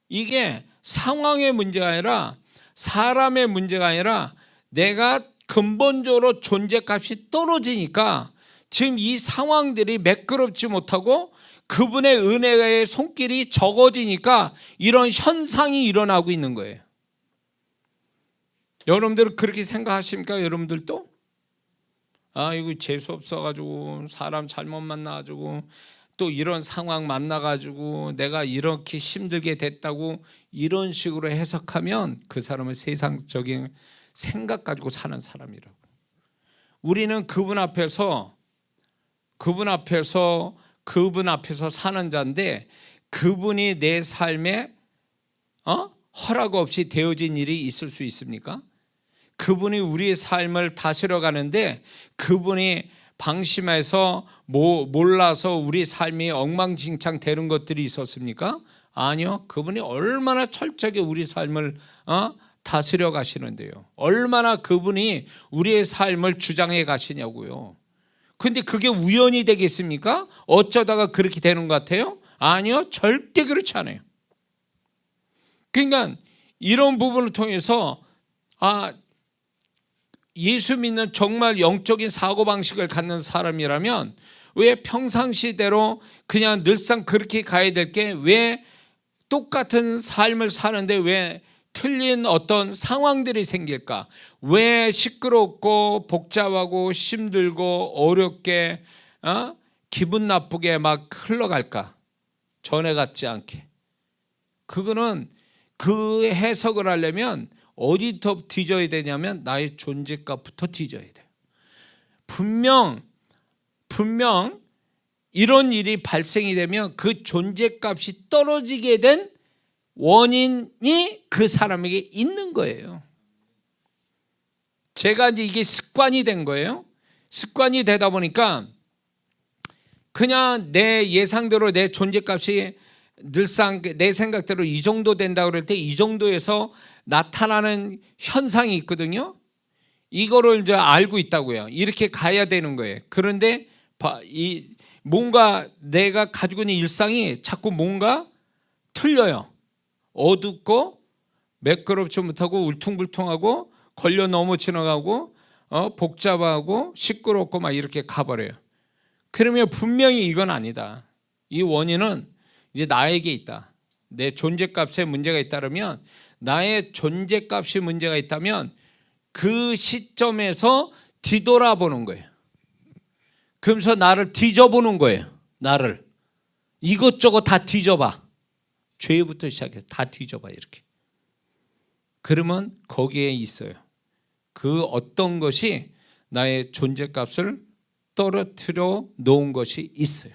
이게 상황의 문제가 아니라 사람의 문제가 아니라 내가 근본적으로 존재값이 떨어지니까 지금 이 상황들이 매끄럽지 못하고 그분의 은혜의 손길이 적어지니까 이런 현상이 일어나고 있는 거예요. 여러분들은 그렇게 생각하십니까? 여러분들도? 이거 재수 없어가지고 사람 잘못 만나가지고 또 이런 상황 만나가지고 내가 이렇게 힘들게 됐다고 이런 식으로 해석하면 그 사람은 세상적인 생각 가지고 사는 사람이라고. 우리는 그분 앞에서 사는 자인데 그분이 내 삶에 허락 없이 되어진 일이 있을 수 있습니까? 그분이 우리의 삶을 다스려 가는데 그분이 방심해서 몰라서 우리 삶이 엉망진창 되는 것들이 있었습니까? 아니요. 그분이 얼마나 철저하게 우리 삶을 다스려 가시는데요. 얼마나 그분이 우리의 삶을 주장해 가시냐고요. 근데 그게 우연이 되겠습니까? 어쩌다가 그렇게 되는 것 같아요? 아니요. 절대 그렇지 않아요. 그러니까 이런 부분을 통해서 예수 믿는 정말 영적인 사고방식을 갖는 사람이라면 왜 평상시대로 그냥 늘상 그렇게 가야 될 게 왜 똑같은 삶을 사는데 왜 틀린 어떤 상황들이 생길까? 왜 시끄럽고 복잡하고 힘들고 어렵게 기분 나쁘게 막 흘러갈까? 전에 같지 않게. 그거는 그 해석을 하려면 어디부터 뒤져야 되냐면 나의 존재값부터 뒤져야 돼요. 분명 이런 일이 발생이 되면 그 존재값이 떨어지게 된 원인이 그 사람에게 있는 거예요. 제가 이제 이게 습관이 된 거예요. 습관이 되다 보니까 그냥 내 예상대로 내 존재값이 늘상 내 생각대로 이 정도 된다 그럴 때 이 정도에서 나타나는 현상이 있거든요. 이거를 이제 알고 있다고요. 이렇게 가야 되는 거예요. 그런데 뭔가 내가 가지고 있는 일상이 자꾸 뭔가 틀려요. 어둡고 매끄럽지 못하고 울퉁불퉁하고 걸려 넘어 지나가고 복잡하고 시끄럽고 막 이렇게 가버려요. 그러면 분명히 이건 아니다. 이 원인은 이제 나에게 있다. 내 존재값에 문제가 있다면 나의 존재값이 문제가 있다면 그 시점에서 뒤돌아보는 거예요. 그러면서 나를 뒤져보는 거예요. 나를 이것저것 다 뒤져봐. 죄부터 시작해서 다 뒤져봐 이렇게. 그러면 거기에 있어요. 그 어떤 것이 나의 존재값을 떨어뜨려 놓은 것이 있어요.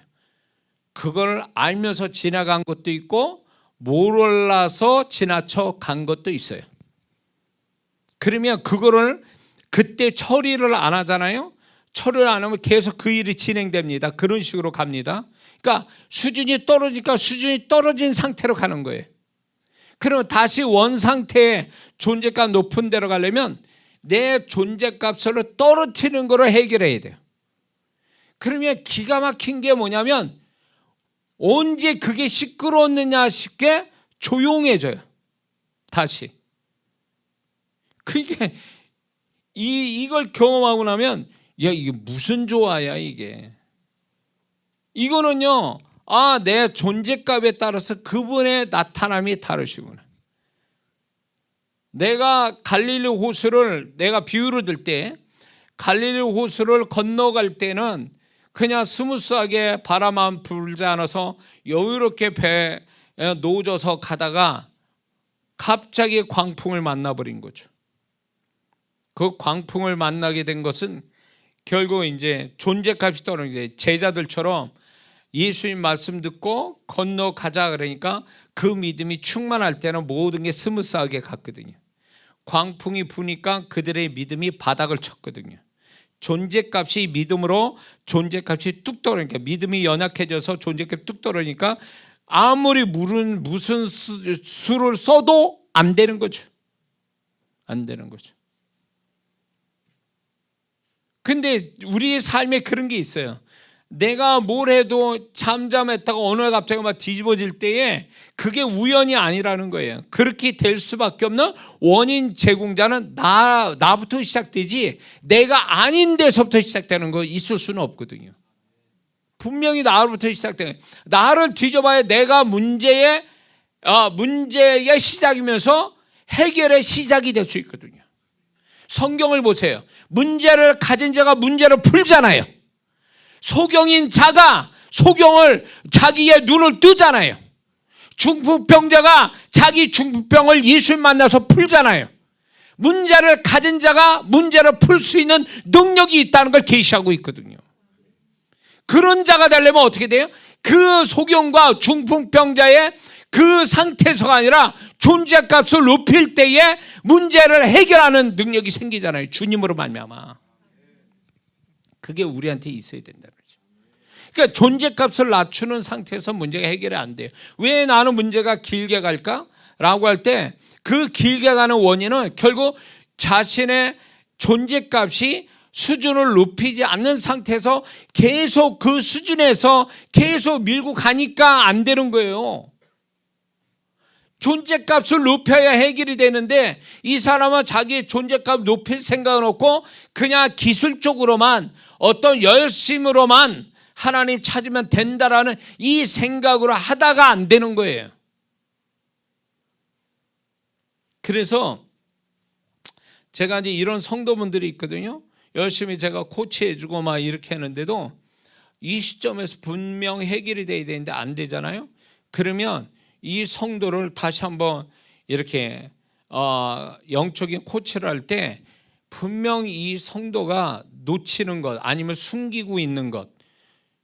그걸 알면서 지나간 것도 있고 몰라서 지나쳐 간 것도 있어요. 그러면 그거를 그때 처리를 안 하잖아요. 처리를 안 하면 계속 그 일이 진행됩니다. 그런 식으로 갑니다. 그러니까 수준이 떨어지니까 수준이 떨어진 상태로 가는 거예요. 그러면 다시 원상태의 존재감 높은 데로 가려면 내 존재값을 떨어뜨리는 거로 해결해야 돼요. 그러면 기가 막힌 게 뭐냐면 언제 그게 시끄러웠느냐 싶게 조용해져요. 다시. 그게 이걸 경험하고 나면 야 이게 무슨 조화야 이게. 이거는요. 아, 내 존재값에 따라서 그분의 나타남이 다르시구나. 내가 갈릴리 호수를 내가 비유를 들 때 갈릴리 호수를 건너갈 때는 그냥 스무스하게 바람만 불지 않아서 여유롭게 배에 놓여져서 가다가 갑자기 광풍을 만나버린 거죠. 그 광풍을 만나게 된 것은 결국 이제 존재값이 떨어진 제자들처럼 예수님 말씀 듣고 건너가자 그러니까 그 믿음이 충만할 때는 모든 게 스무스하게 갔거든요. 광풍이 부니까 그들의 믿음이 바닥을 쳤거든요. 존재값이 믿음으로 존재값이 뚝 떨어지니까 믿음이 연약해져서 존재값이 뚝 떨어지니까 아무리 무슨 수를 써도 안 되는 거죠. 안 되는 거죠. 근데 우리의 삶에 그런 게 있어요. 내가 뭘 해도 잠잠했다가 어느 날 갑자기 막 뒤집어질 때에 그게 우연이 아니라는 거예요. 그렇게 될 수밖에 없는 원인 제공자는 나부터 시작되지 내가 아닌 데서부터 시작되는 거 있을 수는 없거든요. 분명히 나로부터 시작되는 나를 뒤져봐야 내가 문제의 시작이면서 해결의 시작이 될 수 있거든요. 성경을 보세요. 문제를 가진 자가 문제를 풀잖아요. 소경인 자가 자기의 눈을 뜨잖아요. 중풍병자가 자기 중풍병을 예수님 만나서 풀잖아요. 문제를 가진 자가 문제를 풀 수 있는 능력이 있다는 걸 계시하고 있거든요. 그런 자가 되려면 어떻게 돼요? 그 소경과 중풍병자의 그 상태에서가 아니라 존재값을 높일 때에 문제를 해결하는 능력이 생기잖아요. 주님으로 말미암아. 그게 우리한테 있어야 된다는 거죠. 그러니까 존재값을 낮추는 상태에서 문제가 해결이 안 돼요. 왜 나는 문제가 길게 갈까라고 할 때 그 길게 가는 원인은 결국 자신의 존재값이 수준을 높이지 않는 상태에서 계속 그 수준에서 계속 밀고 가니까 안 되는 거예요. 존재값을 높여야 해결이 되는데 이 사람은 자기의 존재값 높일 생각은 없고 그냥 기술적으로만 어떤 열심으로만 하나님 찾으면 된다라는 이 생각으로 하다가 안 되는 거예요. 그래서 제가 이제 이런 성도분들이 있거든요. 열심히 제가 코치해주고 막 이렇게 하는데도 이 시점에서 분명 해결이 돼야 되는데 안 되잖아요. 그러면 이 성도를 다시 한번 이렇게 영적인 코치를 할 때 분명히 이 성도가 놓치는 것 아니면 숨기고 있는 것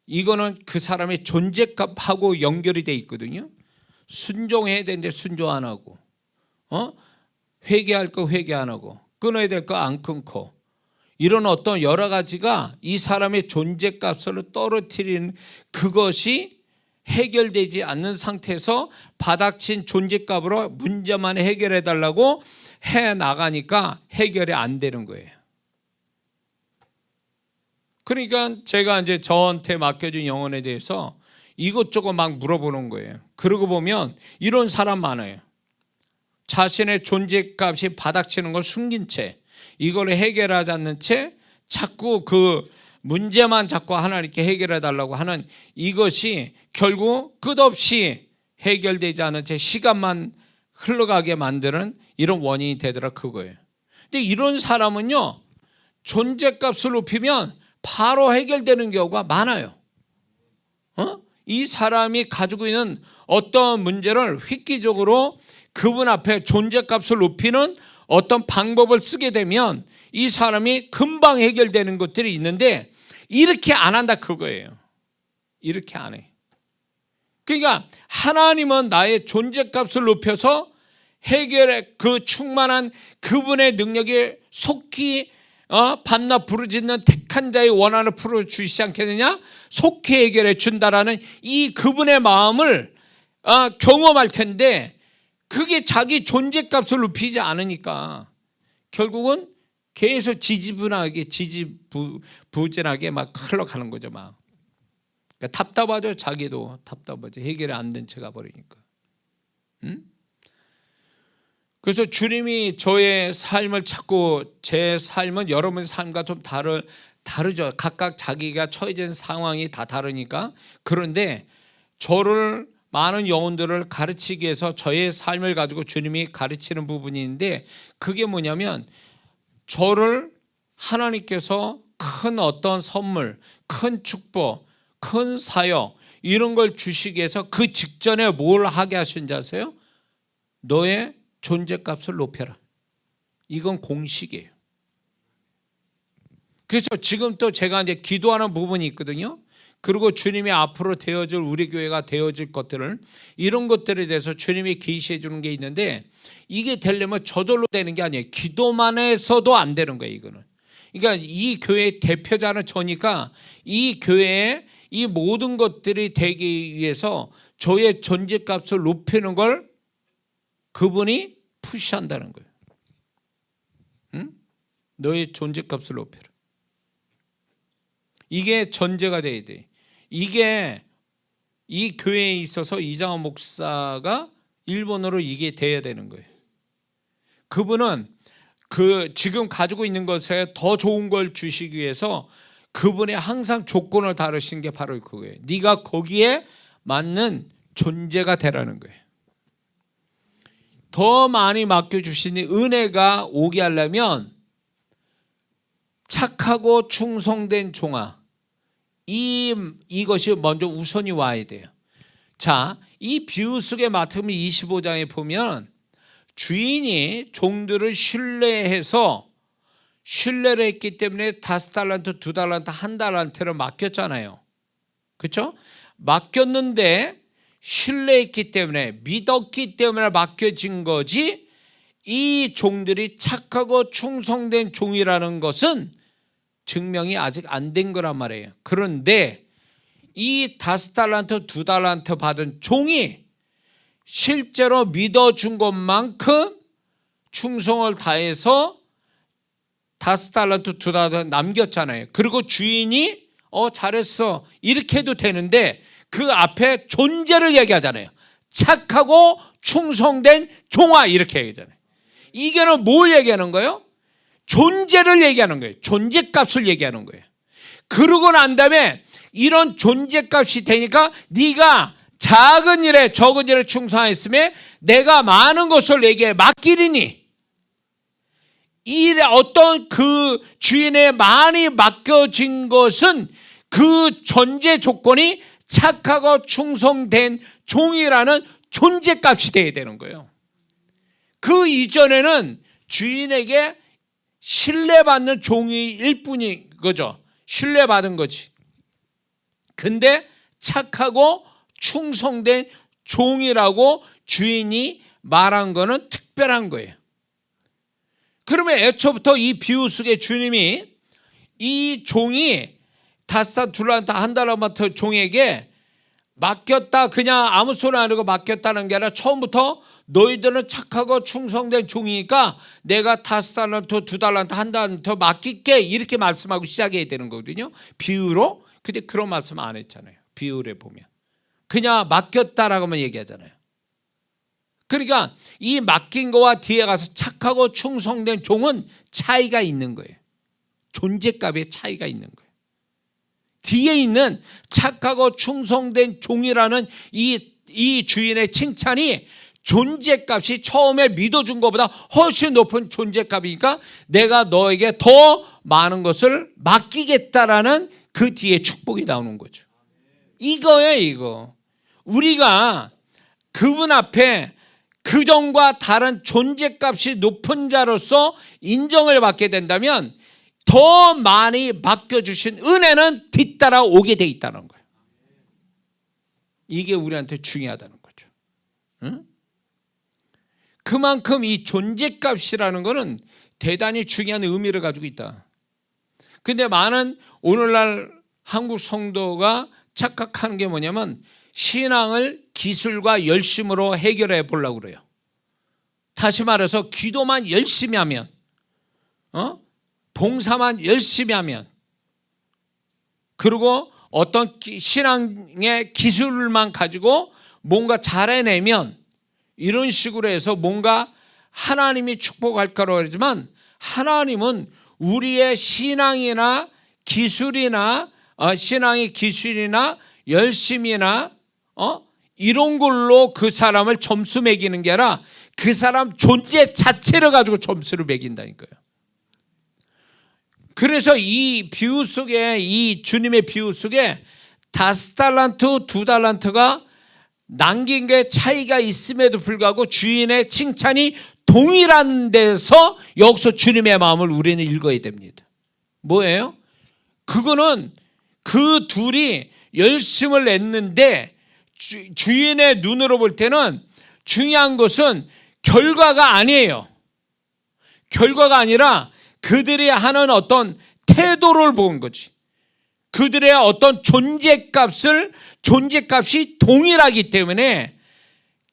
이거는 그 사람의 존재값하고 연결이 돼 있거든요. 순종해야 되는데 순종 안 하고 회개할 거 회개 안 하고 끊어야 될 거 안 끊고 이런 어떤 여러 가지가 이 사람의 존재값을 떨어뜨리는 그것이 해결되지 않는 상태에서 바닥친 존재값으로 문제만 해결해 달라고 해 나가니까 해결이 안 되는 거예요. 그러니까 제가 이제 저한테 맡겨준 영혼에 대해서 이것저것 막 물어보는 거예요. 그러고 보면 이런 사람 많아요. 자신의 존재값이 바닥치는 걸 숨긴 채 이걸 해결하지 않는 채 자꾸 그 문제만 자꾸 하나님께 해결해 달라고 하는 이것이 결국 끝없이 해결되지 않은 채 시간만 흘러가게 만드는 이런 원인이 되더라 그거예요. 근데 이런 사람은요 존재값을 높이면 바로 해결되는 경우가 많아요. 이 사람이 가지고 있는 어떤 문제를 획기적으로 그분 앞에 존재값을 높이는 어떤 방법을 쓰게 되면 이 사람이 금방 해결되는 것들이 있는데, 이렇게 안 한다 그거예요. 이렇게 안 해. 그러니까 하나님은 나의 존재값을 높여서 해결의 그 충만한 그분의 능력에 속히 밤낮 부르짖는 택한 자의 원한을 풀어주시지 않겠느냐, 속히 해결해 준다라는 이 그분의 마음을 경험할 텐데, 그게 자기 존재값을 높이지 않으니까 결국은 계속 지지분하게 지지부진하게 막 흘러가는 거죠. 막 그러니까 답답하죠. 자기도 답답하죠. 해결이 안 된 채 가버리니까. 그래서 주님이 저의 삶을 찾고, 제 삶은 여러분의 삶과 좀 다르죠. 각각 자기가 처해진 상황이 다 다르니까. 그런데 저를, 많은 영혼들을 가르치기 위해서 저의 삶을 가지고 주님이 가르치는 부분이 있는데, 그게 뭐냐면 저를 하나님께서 큰 어떤 선물, 큰 축복, 큰 사역 이런 걸 주시기 위해서 그 직전에 뭘 하게 하신지 아세요? 너의 존재값을 높여라. 이건 공식이에요. 그래서 지금 또 제가 이제 기도하는 부분이 있거든요. 그리고 주님이 앞으로 되어질, 우리 교회가 되어질 것들을, 이런 것들에 대해서 주님이 계시해 주는 게 있는데, 이게 되려면 저절로 되는 게 아니에요. 기도만 해서도 안 되는 거예요, 이거는. 그러니까 이 교회의 대표자는 저니까 이 교회에 이 모든 것들이 되기 위해서 저의 존재값을 높이는 걸 그분이 푸시한다는 거예요. 응? 너의 존재값을 높여라. 이게 전제가 돼야 돼. 이게 이 교회에 있어서 이장원 목사가 일본어로 이게 돼야 되는 거예요. 그분은 그 지금 가지고 있는 것에 더 좋은 걸 주시기 위해서 그분의 항상 조건을 다루신 게 바로 그거예요. 네가 거기에 맞는 존재가 되라는 거예요. 더 많이 맡겨주시니 은혜가 오게 하려면 착하고 충성된 종아, 이것이 먼저 우선이 와야 돼요. 자, 이 비유 속의 마태복음 25장에 보면 주인이 종들을 신뢰해서, 신뢰를 했기 때문에 5달란트, 2달란트, 1달란트를 맡겼잖아요. 그렇죠? 맡겼는데 신뢰했기 때문에, 믿었기 때문에 맡겨진 거지, 이 종들이 착하고 충성된 종이라는 것은 증명이 아직 안 된 거란 말이에요. 그런데 이 5달란트, 2달란트 받은 종이 실제로 믿어준 것만큼 충성을 다해서 5달란트, 2달란트 남겼잖아요. 그리고 주인이 잘했어 이렇게 해도 되는데, 그 앞에 존재를 얘기하잖아요. 착하고 충성된 종아 이렇게 얘기하잖아요. 이게는 뭘 얘기하는 거예요? 존재를 얘기하는 거예요. 존재값을 얘기하는 거예요. 그러고 난 다음에 이런 존재값이 되니까 네가 작은 일에 적은 일에 충성했으면 내가 많은 것을 내게 맡기리니, 이 어떤 그 주인에 많이 맡겨진 것은 그 전제 조건이 착하고 충성된 종이라는 존재값이 돼야 되는 거예요. 그 이전에는 주인에게 신뢰받는 종일 뿐인 거죠. 신뢰받은 거지. 근데 착하고 충성된 종이라고 주인이 말한 거는 특별한 거예요. 그러면 애초부터 이 비유 속에 주님이 이 종이 5달란트, 2달란트, 1달란트 종에게 맡겼다, 그냥 아무 소리 안 하고 맡겼다는 게 아니라 처음부터 너희들은 착하고 충성된 종이니까 내가 5달란트, 2달란트, 1달란트 맡길게 이렇게 말씀하고 시작해야 되는 거거든요. 비유로. 근데 그런 말씀 안 했잖아요. 비유를 보면 그냥 맡겼다라고만 얘기하잖아요. 그러니까 이 맡긴 거와 뒤에 가서 착하고 충성된 종은 차이가 있는 거예요. 존재값의 차이가 있는 거예요. 뒤에 있는 착하고 충성된 종이라는 이 주인의 칭찬이 존재값이 처음에 믿어준 것보다 훨씬 높은 존재값이니까 내가 너에게 더 많은 것을 맡기겠다라는 그 뒤에 축복이 나오는 거죠. 이거예요, 이거. 우리가 그분 앞에 그전과 다른 존재값이 높은 자로서 인정을 받게 된다면 더 많이 맡겨주신 은혜는 뒤따라 오게 돼 있다는 거예요. 이게 우리한테 중요하다는 거죠. 응? 그만큼 이 존재값이라는 것은 대단히 중요한 의미를 가지고 있다. 근데 많은 오늘날 한국 성도가 착각하는 게 뭐냐면 신앙을 기술과 열심으로 해결해 보려고 그래요. 다시 말해서 기도만 열심히 하면, 봉사만 열심히 하면, 그리고 어떤 신앙의 기술만 가지고 뭔가 잘해내면, 이런 식으로 해서 뭔가 하나님이 축복할 거라고 하지만 하나님은 우리의 신앙이나 기술이나 신앙의 기술이나 열심이나 이런 걸로 그 사람을 점수 매기는 게 아니라 그 사람 존재 자체를 가지고 점수를 매긴다니까요. 그래서 이 비유 속에, 이 주님의 비유 속에 5달란트, 2달란트가 남긴 게 차이가 있음에도 불구하고 주인의 칭찬이 동일한 데서 여기서 주님의 마음을 우리는 읽어야 됩니다. 뭐예요? 그거는 그 둘이 열심을 냈는데 주인의 눈으로 볼 때는 중요한 것은 결과가 아니에요. 결과가 아니라 그들이 하는 어떤 태도를 본 거지. 그들의 어떤 존재값이 동일하기 때문에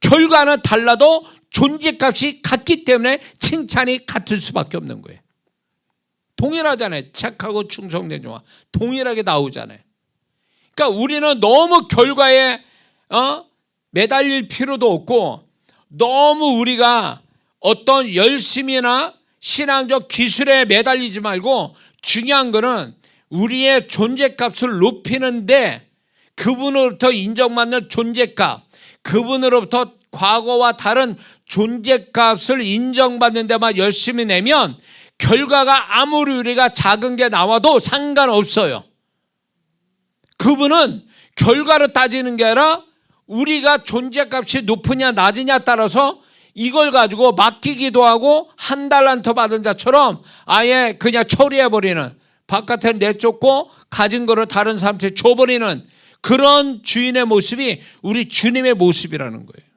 결과는 달라도 존재값이 같기 때문에 칭찬이 같을 수밖에 없는 거예요. 동일하잖아요. 착하고 충성된 종아 동일하게 나오잖아요. 그러니까 우리는 너무 결과에 매달릴 필요도 없고 너무 우리가 어떤 열심이나 신앙적 기술에 매달리지 말고 중요한 거는 우리의 존재값을 높이는데 그분으로부터 인정받는 존재값, 그분으로부터 과거와 다른 존재값을 인정받는 데만 열심히 내면 결과가 아무리 우리가 작은 게 나와도 상관없어요. 그분은 결과를 따지는 게 아니라 우리가 존재값이 높으냐 낮으냐 따라서 이걸 가지고 맡기기도 하고 1달란트 받은 자처럼 아예 그냥 처리해버리는, 바깥에 내쫓고 가진 거를 다른 사람한테 줘버리는 그런 주인의 모습이 우리 주님의 모습이라는 거예요.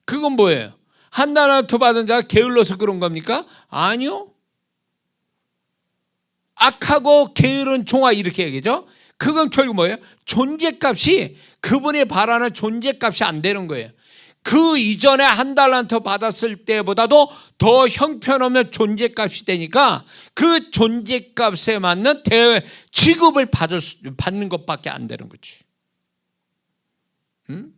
그건 뭐예요? 1달란트 받은 자가 게을러서 그런 겁니까? 아니요. 악하고 게으른 종아 이렇게 얘기죠. 그건 결국 뭐예요? 존재값이, 그분이 바라는 존재값이 안 되는 거예요. 그 이전에 1달란트 받았을 때보다도 더 형편없는 존재값이 되니까 그 존재값에 맞는 취급을 받는 것밖에 안 되는 거지. 응?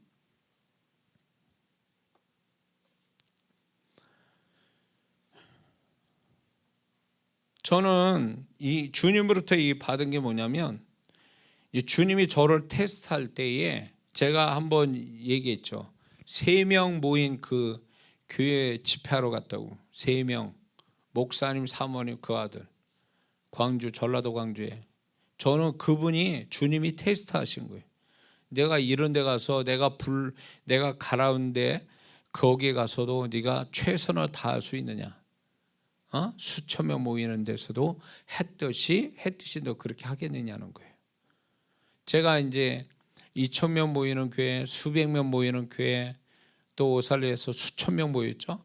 저는 이 주님으로부터 이 받은 게 뭐냐면, 이 주님이 저를 테스트할 때에 제가 한번 얘기했죠. 3명 모인 그 교회 집회하러 갔다고. 3명, 목사님, 사모님, 그 아들, 광주, 전라도 광주에. 저는 그분이 주님이 테스트하신 거예요. 내가 이런 데 가서 내가 가라운데 거기에 가서도 네가 최선을 다할 수 있느냐? 수천 명 모이는 데서도 했듯이 너 그렇게 하겠느냐는 거예요. 제가 이제 2,000명 모이는 교회, 수백 명 모이는 교회, 또 오살리에서 수천 명 모였죠.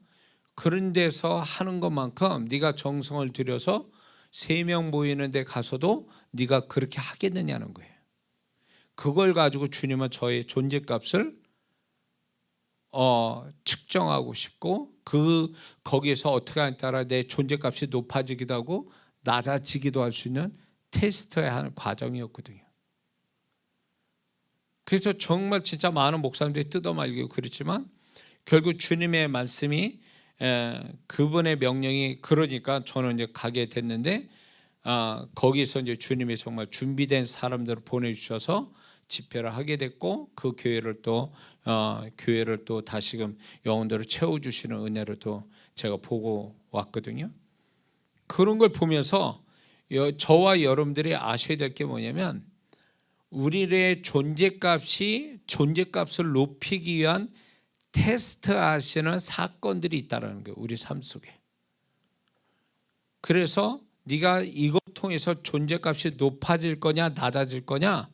그런 데서 하는 것만큼 네가 정성을 들여서 3명 모이는 데 가서도 네가 그렇게 하겠느냐는 거예요. 그걸 가지고 주님은 저의 존재값을 측정하고 싶고, 거기에서 어떻게 하냐에 따라 내 존재값이 높아지기도 하고 낮아지기도 할 수 있는 테스트해야 하는 과정이었거든요. 그래서 정말 진짜 많은 목사님들이 뜯어말리고 그렇지만 결국 주님의 말씀이, 그분의 명령이 그러니까 저는 이제 가게 됐는데, 거기서 이제 주님이 정말 준비된 사람들을 보내주셔서 집회를 하게 됐고 그 교회를 또 다시금 영혼들을 채워주시는 은혜를 또 제가 보고 왔거든요. 그런 걸 보면서 저와 여러분들이 아셔야 될 게 뭐냐면 우리의 존재값을 높이기 위한 테스트하시는 사건들이 있다는 거예요. 우리 삶 속에. 그래서 네가 이것 통해서 존재값이 높아질 거냐 낮아질 거냐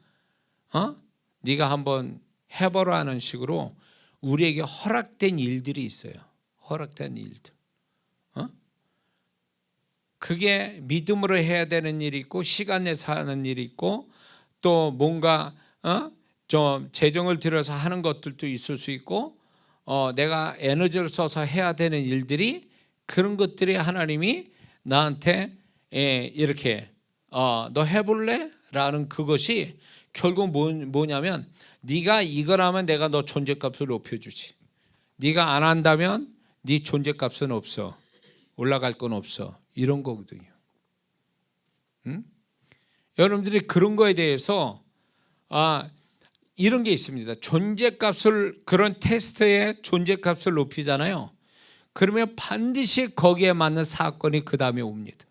네가 한번 해보라 하는 식으로 우리에게 허락된 일들이 있어요. 허락된 일들. 그게 믿음으로 해야 되는 일이 있고 시간 내서 하는 일이 있고 또 뭔가 좀 재정을 들여서 하는 것들도 있을 수 있고 내가 에너지를 써서 해야 되는 일들이 그런 것들이 하나님이 나한테 이렇게 너 해볼래? 라는 그것이 결국 뭐냐면 네가 이걸 하면 내가 너 존재값을 높여주지. 네가 안 한다면 네 존재값은 없어. 올라갈 건 없어. 이런 거거든요. 여러분들이 그런 거에 대해서 이런 게 있습니다. 존재값을 그런 테스트에 존재값을 높이잖아요. 그러면 반드시 거기에 맞는 사건이 그 다음에 옵니다.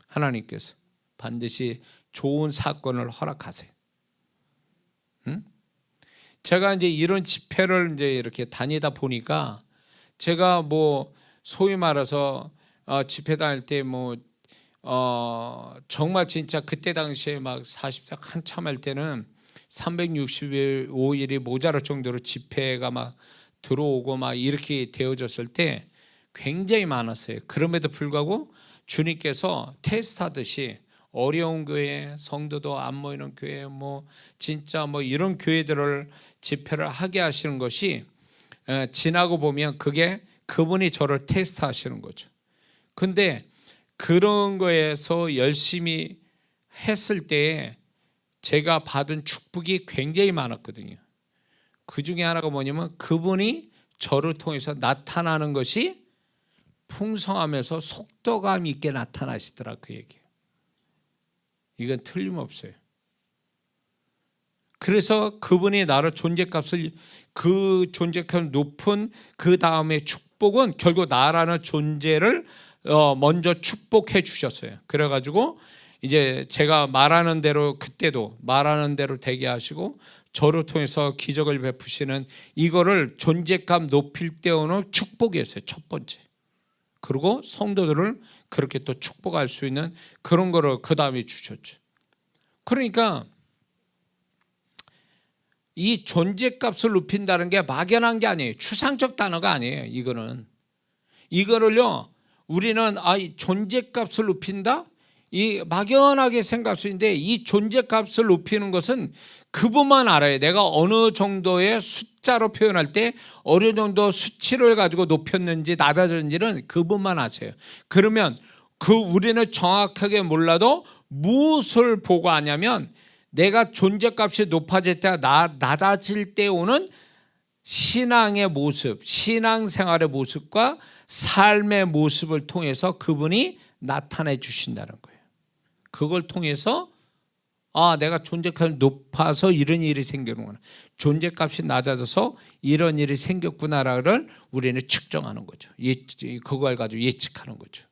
하나님께서 반드시 좋은 사건을 허락하세요. 제가 이제 이런 집회를 이제 이렇게 다니다 보니까 제가 뭐 소위 말해서 집회 다닐 때 정말 진짜 그때 당시에 막 40대 한참 할 때는 365일이 모자랄 정도로 집회가 막 들어오고 막 이렇게 되어졌을 때 굉장히 많았어요. 그럼에도 불구하고 주님께서 테스트하듯이 어려운 교회, 성도도 안 모이는 교회, 진짜 이런 교회들을 집회를 하게 하시는 것이 지나고 보면 그게 그분이 저를 테스트하시는 거죠. 근데 그런 거에서 열심히 했을 때에 제가 받은 축복이 굉장히 많았거든요. 그 중에 하나가 뭐냐면 그분이 저를 통해서 나타나는 것이 풍성하면서 속도감 있게 나타나시더라 그 얘기예요. 이건 틀림없어요. 그래서 그분이 나를 그 존재값 높은 그 다음에 축복은 결국 나라는 존재를 먼저 축복해 주셨어요. 그래가지고 이제 제가 말하는 대로 그때도 말하는 대로 되게 하시고 저를 통해서 기적을 베푸시는 이거를 존재감 높일 때 오는 축복이었어요. 첫 번째. 그리고 성도들을 그렇게 또 축복할 수 있는 그런 거를 그 다음에 주셨죠. 그러니까 이 존재값을 높인다는 게 막연한 게 아니에요. 추상적 단어가 아니에요. 이거를요 우리는 이 존재값을 높인다? 이 막연하게 생각할 수 있는데 이 존재값을 높이는 것은 그분만 알아요. 내가 어느 정도의 숫자로 표현할 때 어느 정도 수치를 가지고 높였는지 낮아졌는지는 그분만 아세요. 그러면 우리는 정확하게 몰라도 무엇을 보고 하냐면 내가 존재값이 높아질 때 낮아질 때 오는 신앙의 모습, 신앙생활의 모습과 삶의 모습을 통해서 그분이 나타내 주신다는 거예요. 그걸 통해서 내가 존재값이 높아서 이런 일이 생기는구나. 존재값이 낮아져서 이런 일이 생겼구나를 우리는 측정하는 거죠. 그걸 가지고 예측하는 거죠.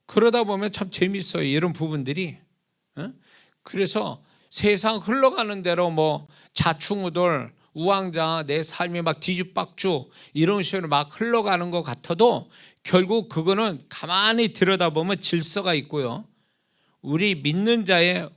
그러다 보면 참 재밌어요. 이런 부분들이. 그래서 세상 흘러가는 대로 자충우돌, 우왕좌 내 삶이 막 뒤죽박죽 이런 식으로 막 흘러가는 것 같아도 결국 그거는 가만히 들여다보면 질서가 있고요. 우리 믿는 자의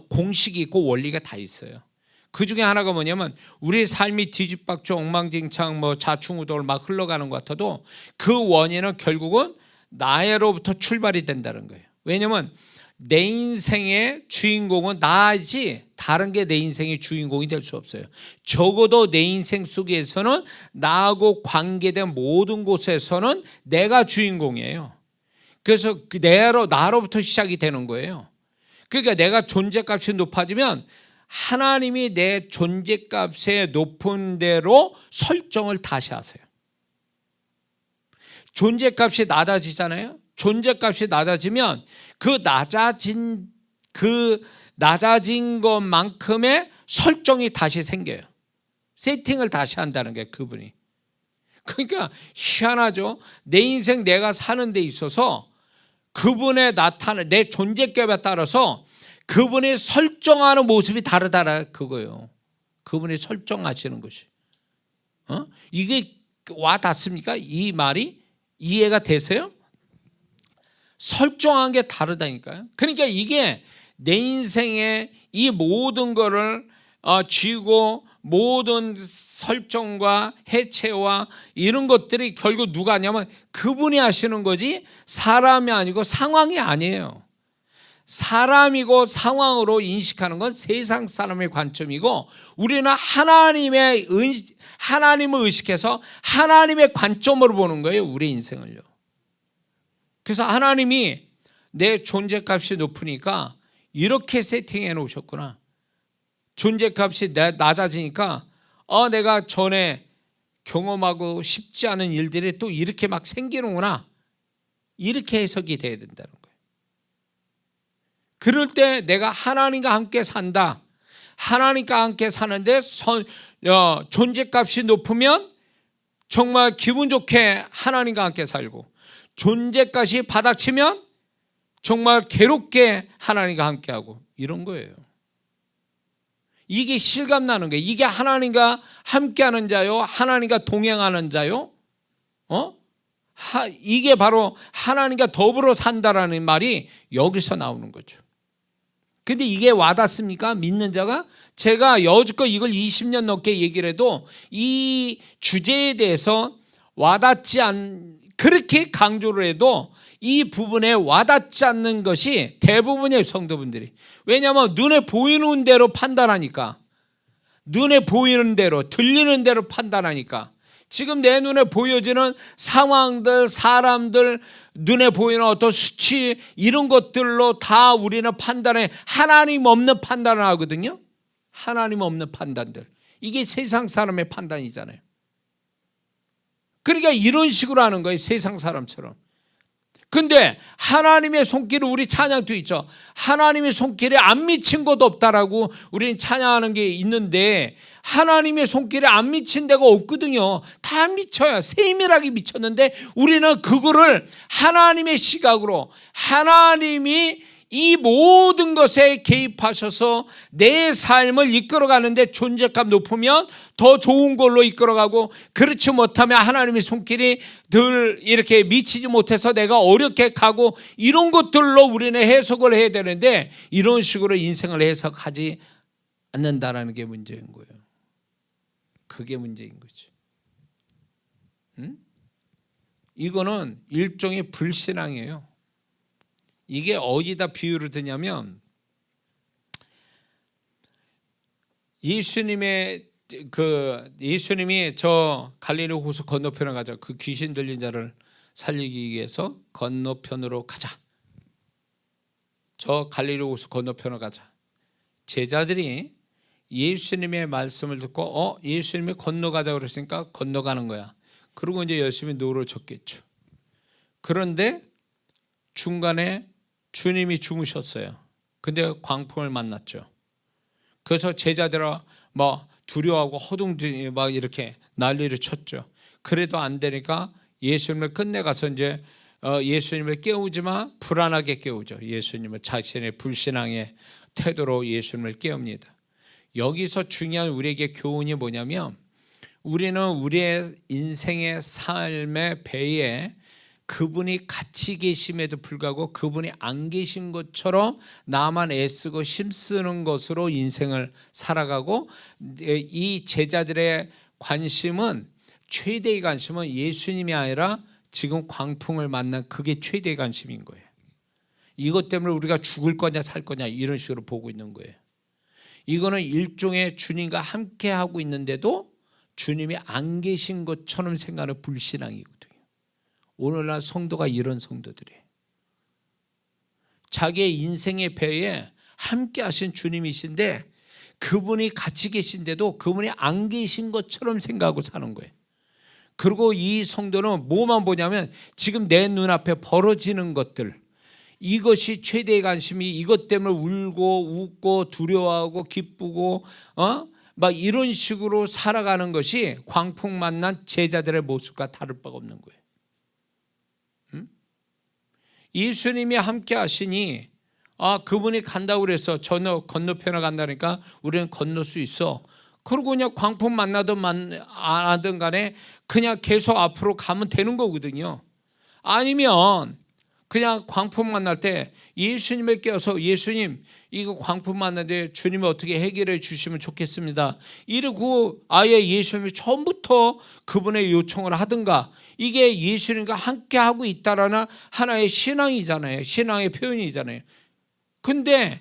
공식이 있고 원리가 다 있어요. 그 중에 하나가 뭐냐면 우리 삶이 뒤죽박죽 엉망진창 자충우돌 막 흘러가는 것 같아도 그 원인은 결국은 나로부터 출발이 된다는 거예요. 왜냐하면 내 인생의 주인공은 나지 다른 게 내 인생의 주인공이 될 수 없어요. 적어도 내 인생 속에서는 나하고 관계된 모든 곳에서는 내가 주인공이에요. 그래서 나로부터 시작이 되는 거예요. 그러니까 내가 존재값이 높아지면 하나님이 내 존재값의 높은 대로 설정을 다시 하세요. 존재값이 낮아지잖아요. 존재값이 낮아지면 그 낮아진 그 낮아진 것만큼의 설정이 다시 생겨요. 세팅을 다시 한다는 게 그분이. 그러니까 희한하죠. 내 인생 내가 사는 데 있어서 그분의 나타나 내 존재감에 따라서 그분이 설정하는 모습이 다르다라 그거예요. 그분이 설정하시는 것이. 이게 와 닿습니까? 이 말이 이해가 되세요? 설정한 게 다르다니까요. 그러니까 이게 내 인생의 이 모든 거를 쥐고 모든 설정과 해체와 이런 것들이 결국 누가 하냐면 그분이 하시는 거지 사람이 아니고 상황이 아니에요. 사람이고 상황으로 인식하는 건 세상 사람의 관점이고 우리는 하나님을 의식해서 하나님의 관점으로 보는 거예요. 우리 인생을요. 그래서 하나님이 내 존재값이 높으니까 이렇게 세팅해 놓으셨구나. 존재값이 낮아지니까 내가 전에 경험하고 싶지 않은 일들이 또 이렇게 막 생기는구나. 이렇게 해석이 돼야 된다는 거예요. 그럴 때 내가 하나님과 함께 산다. 하나님과 함께 사는데 존재값이 높으면 정말 기분 좋게 하나님과 함께 살고 존재값이 바닥치면 정말 괴롭게 하나님과 함께하고 이런 거예요. 이게 실감나는 거예요. 이게 하나님과 함께하는 자요, 하나님과 동행하는 자요. 이게 바로 하나님과 더불어 산다라는 말이 여기서 나오는 거죠. 근데 이게 와닿습니까? 믿는 자가? 제가 여지껏 이걸 20년 넘게 얘기를 해도 이 주제에 대해서 와닿지 그렇게 강조를 해도 이 부분에 와닿지 않는 것이 대부분의 성도분들이. 왜냐하면 눈에 보이는 대로 판단하니까. 눈에 보이는 대로 들리는 대로 판단하니까. 지금 내 눈에 보여지는 상황들, 사람들, 눈에 보이는 어떤 수치 이런 것들로 다 우리는 판단해. 하나님 없는 판단을 하거든요. 하나님 없는 판단들. 이게 세상 사람의 판단이잖아요. 그러니까 이런 식으로 하는 거예요. 세상 사람처럼. 근데 하나님의 손길을 우리 찬양도 있죠. 하나님의 손길에 안 미친 곳 없다라고 우리는 찬양하는 게 있는데 하나님의 손길에 안 미친 데가 없거든요. 다 미쳐요. 세밀하게 미쳤는데 우리는 그거를 하나님의 시각으로 하나님이 이 모든 것에 개입하셔서 내 삶을 이끌어가는데 존재감 높으면 더 좋은 걸로 이끌어가고 그렇지 못하면 하나님의 손길이 늘 이렇게 미치지 못해서 내가 어렵게 가고 이런 것들로 우리는 해석을 해야 되는데 이런 식으로 인생을 해석하지 않는다라는 게 문제인 거예요. 그게 문제인 거죠. 이거는 일종의 불신앙이에요. 이게 어디다 비유를 드냐면 예수님이 저 갈릴리 호수 건너편에 가자. 그 귀신 들린 자를 살리기 위해서 건너편으로 가자. 저 갈릴리 호수 건너편으로 가자. 제자들이 예수님의 말씀을 듣고 예수님이 건너가자 그랬으니까 건너가는 거야. 그리고 이제 열심히 노를 젓겠죠. 그런데 중간에 주님이 주무셨어요. 근데 광풍을 만났죠. 그래서 제자들은 막 두려워하고 허둥지니 막 이렇게 난리를 쳤죠. 그래도 안 되니까 예수님을 끝내가서 이제 예수님을 깨우지만 불안하게 깨우죠. 예수님을 자신의 불신앙의 태도로 예수님을 깨웁니다. 여기서 중요한 우리에게 교훈이 뭐냐면 우리는 우리의 인생의 삶의 배에 그분이 같이 계심에도 불구하고 그분이 안 계신 것처럼 나만 애쓰고 힘쓰는 것으로 인생을 살아가고 이 제자들의 관심은 최대의 관심은 예수님이 아니라 지금 광풍을 만난 그게 최대의 관심인 거예요. 이것 때문에 우리가 죽을 거냐 살 거냐 이런 식으로 보고 있는 거예요. 이거는 일종의 주님과 함께 하고 있는데도 주님이 안 계신 것처럼 생각하는 불신앙이거든요. 오늘날 성도가 이런 성도들이에요. 자기의 인생의 배에 함께 하신 주님이신데 그분이 같이 계신데도 그분이 안 계신 것처럼 생각하고 사는 거예요. 그리고 이 성도는 뭐만 보냐면 지금 내 눈앞에 벌어지는 것들 이것이 최대의 관심이, 이것 때문에 울고 웃고 두려워하고 기쁘고 막 이런 식으로 살아가는 것이 광풍 만난 제자들의 모습과 다를 바가 없는 거예요. 예수님이 함께 하시니 그분이 간다고 그래서 저 건너편에 간다니까 우리는 건널 수 있어. 그러고 그냥 광풍 만나든 안 하든 간에 그냥 계속 앞으로 가면 되는 거거든요. 아니면 그냥 광풍 만날 때 예수님에 껴서 예수님 이거 광풍 만나는데 주님이 어떻게 해결해 주시면 좋겠습니다. 이러고 아예 예수님이 처음부터 그분의 요청을 하든가, 이게 예수님과 함께 하고 있다라는 하나의 신앙이잖아요. 신앙의 표현이잖아요. 근데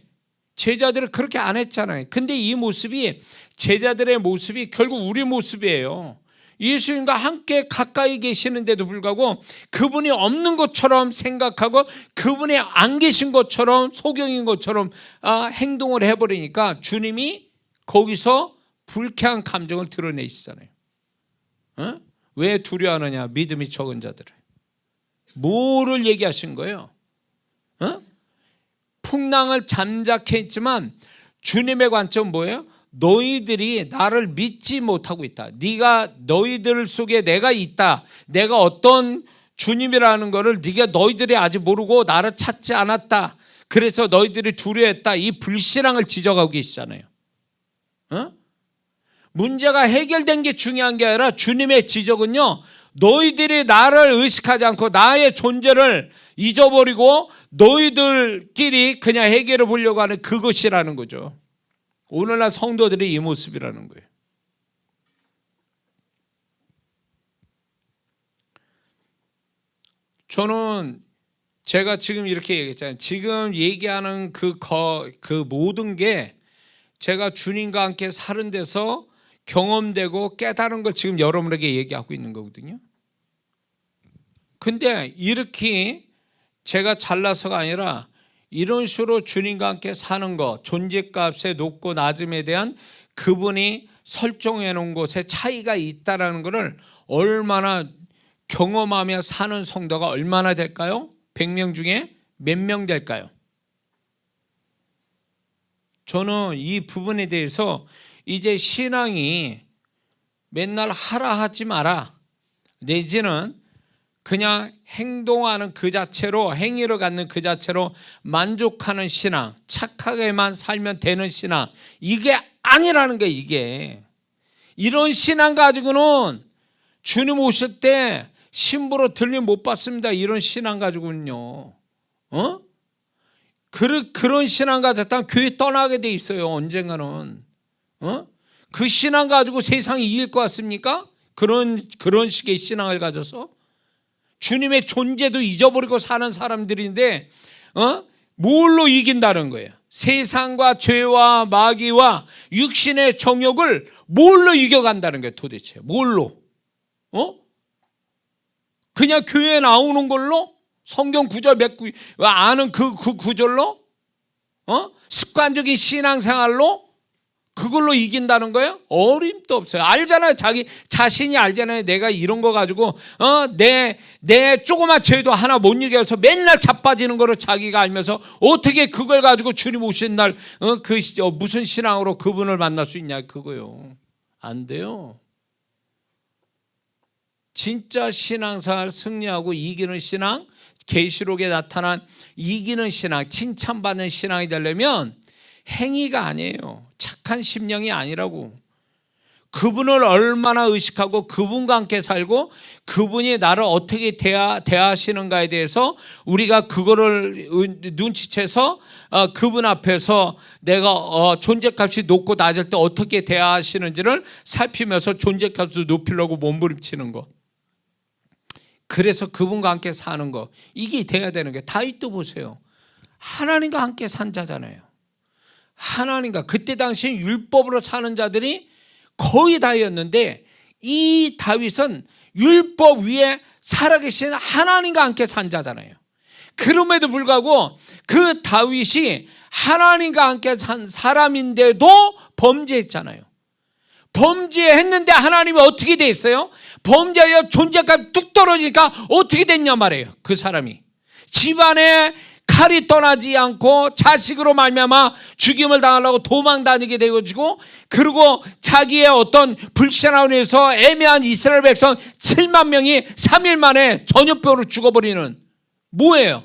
제자들은 그렇게 안 했잖아요. 근데 이 모습이, 제자들의 모습이 결국 우리 모습이에요. 예수님과 함께 가까이 계시는데도 불구하고 그분이 없는 것처럼 생각하고 그분이 안 계신 것처럼, 소경인 것처럼 행동을 해버리니까 주님이 거기서 불쾌한 감정을 드러내시잖아요. 왜 두려워하느냐? 믿음이 적은 자들을. 뭐를 얘기하신 거예요? 풍랑을 잠자케 했지만 주님의 관점은 뭐예요? 너희들이 나를 믿지 못하고 있다. 너희들 속에 내가 있다. 내가 어떤 주님이라는 것을 너희들이 아직 모르고 나를 찾지 않았다. 그래서 너희들이 두려워했다. 이 불신앙을 지적하고 계시잖아요. 문제가 해결된 게 중요한 게 아니라 주님의 지적은요, 너희들이 나를 의식하지 않고 나의 존재를 잊어버리고 너희들끼리 그냥 해결해 보려고 하는 그것이라는 거죠. 오늘날 성도들이 이 모습이라는 거예요. 저는 제가 지금 이렇게 얘기했잖아요. 지금 얘기하는 그 모든 게 제가 주님과 함께 사는 데서 경험되고 깨달은 걸 지금 여러분에게 얘기하고 있는 거거든요. 근데 이렇게 제가 잘나서가 아니라 이런 식으로 주님과 함께 사는 것, 존재값의 높고 낮음에 대한 그분이 설정해 놓은 곳에 차이가 있다는 것을 얼마나 경험하며 사는 성도가 얼마나 될까요? 100명 중에 몇 명 될까요? 저는 이 부분에 대해서 이제 신앙이 맨날 하라 하지 마라, 내지는 그냥 행동하는 그 자체로, 행위를 갖는 그 자체로 만족하는 신앙, 착하게만 살면 되는 신앙, 이게 아니라는 거예요. 이게 이런 신앙 가지고는 주님 오실 때 신부로 들림 못 받습니다. 이런 신앙 가지고는요. 그런 신앙 가졌다면 교회 떠나게 돼 있어요. 언젠가는. 그 신앙 가지고 세상이 이길 것 같습니까? 그런 식의 신앙을 가져서 주님의 존재도 잊어버리고 사는 사람들인데 뭘로 이긴다는 거예요? 세상과 죄와 마귀와 육신의 정욕을 뭘로 이겨간다는 거예요? 도대체 뭘로? 그냥 교회에 나오는 걸로? 성경 구절 아는 그 구절로? 습관적인 신앙생활로? 그걸로 이긴다는 거예요? 어림도 없어요. 알잖아요. 자기 자신이 알잖아요. 내가 이런 거 가지고 내 조그만 죄도 하나 못 이겨서 맨날 자빠지는 거를 자기가 알면서 어떻게 그걸 가지고 주님 오신 날 무슨 신앙으로 그분을 만날 수 있냐 그거요. 안 돼요. 진짜 신앙생활 승리하고 이기는 신앙, 계시록에 나타난 이기는 신앙, 칭찬받는 신앙이 되려면 행위가 아니에요. 착한 심령이 아니라고. 그분을 얼마나 의식하고 그분과 함께 살고 그분이 나를 어떻게 대하시는가에 대해서 우리가 그거를 눈치채서 그분 앞에서 내가 존재값이 높고 낮을 때 어떻게 대하시는지를 살피면서 존재값을 높이려고 몸부림치는 것. 그래서 그분과 함께 사는 것, 이게 돼야 되는 게. 다윗도 보세요. 하나님과 함께 산 자잖아요. 하나님과, 그때 당시에 율법으로 사는 자들이 거의 다였는데 이 다윗은 율법 위에 살아계신 하나님과 함께 산 자잖아요. 그럼에도 불구하고 그 다윗이 하나님과 함께 산 사람인데도 범죄했잖아요. 범죄했는데 하나님이 어떻게 돼 있어요? 범죄하여 존재감이 뚝 떨어지니까 어떻게 됐냐 말이에요. 그 사람이 집안에 칼이 떠나지 않고 자식으로 말미암아 죽임을 당하려고 도망다니게 되어지고, 그리고 자기의 어떤 불신앙으로 인해서 애매한 이스라엘 백성 7만 명이 3일 만에 전염병으로 죽어버리는, 뭐예요?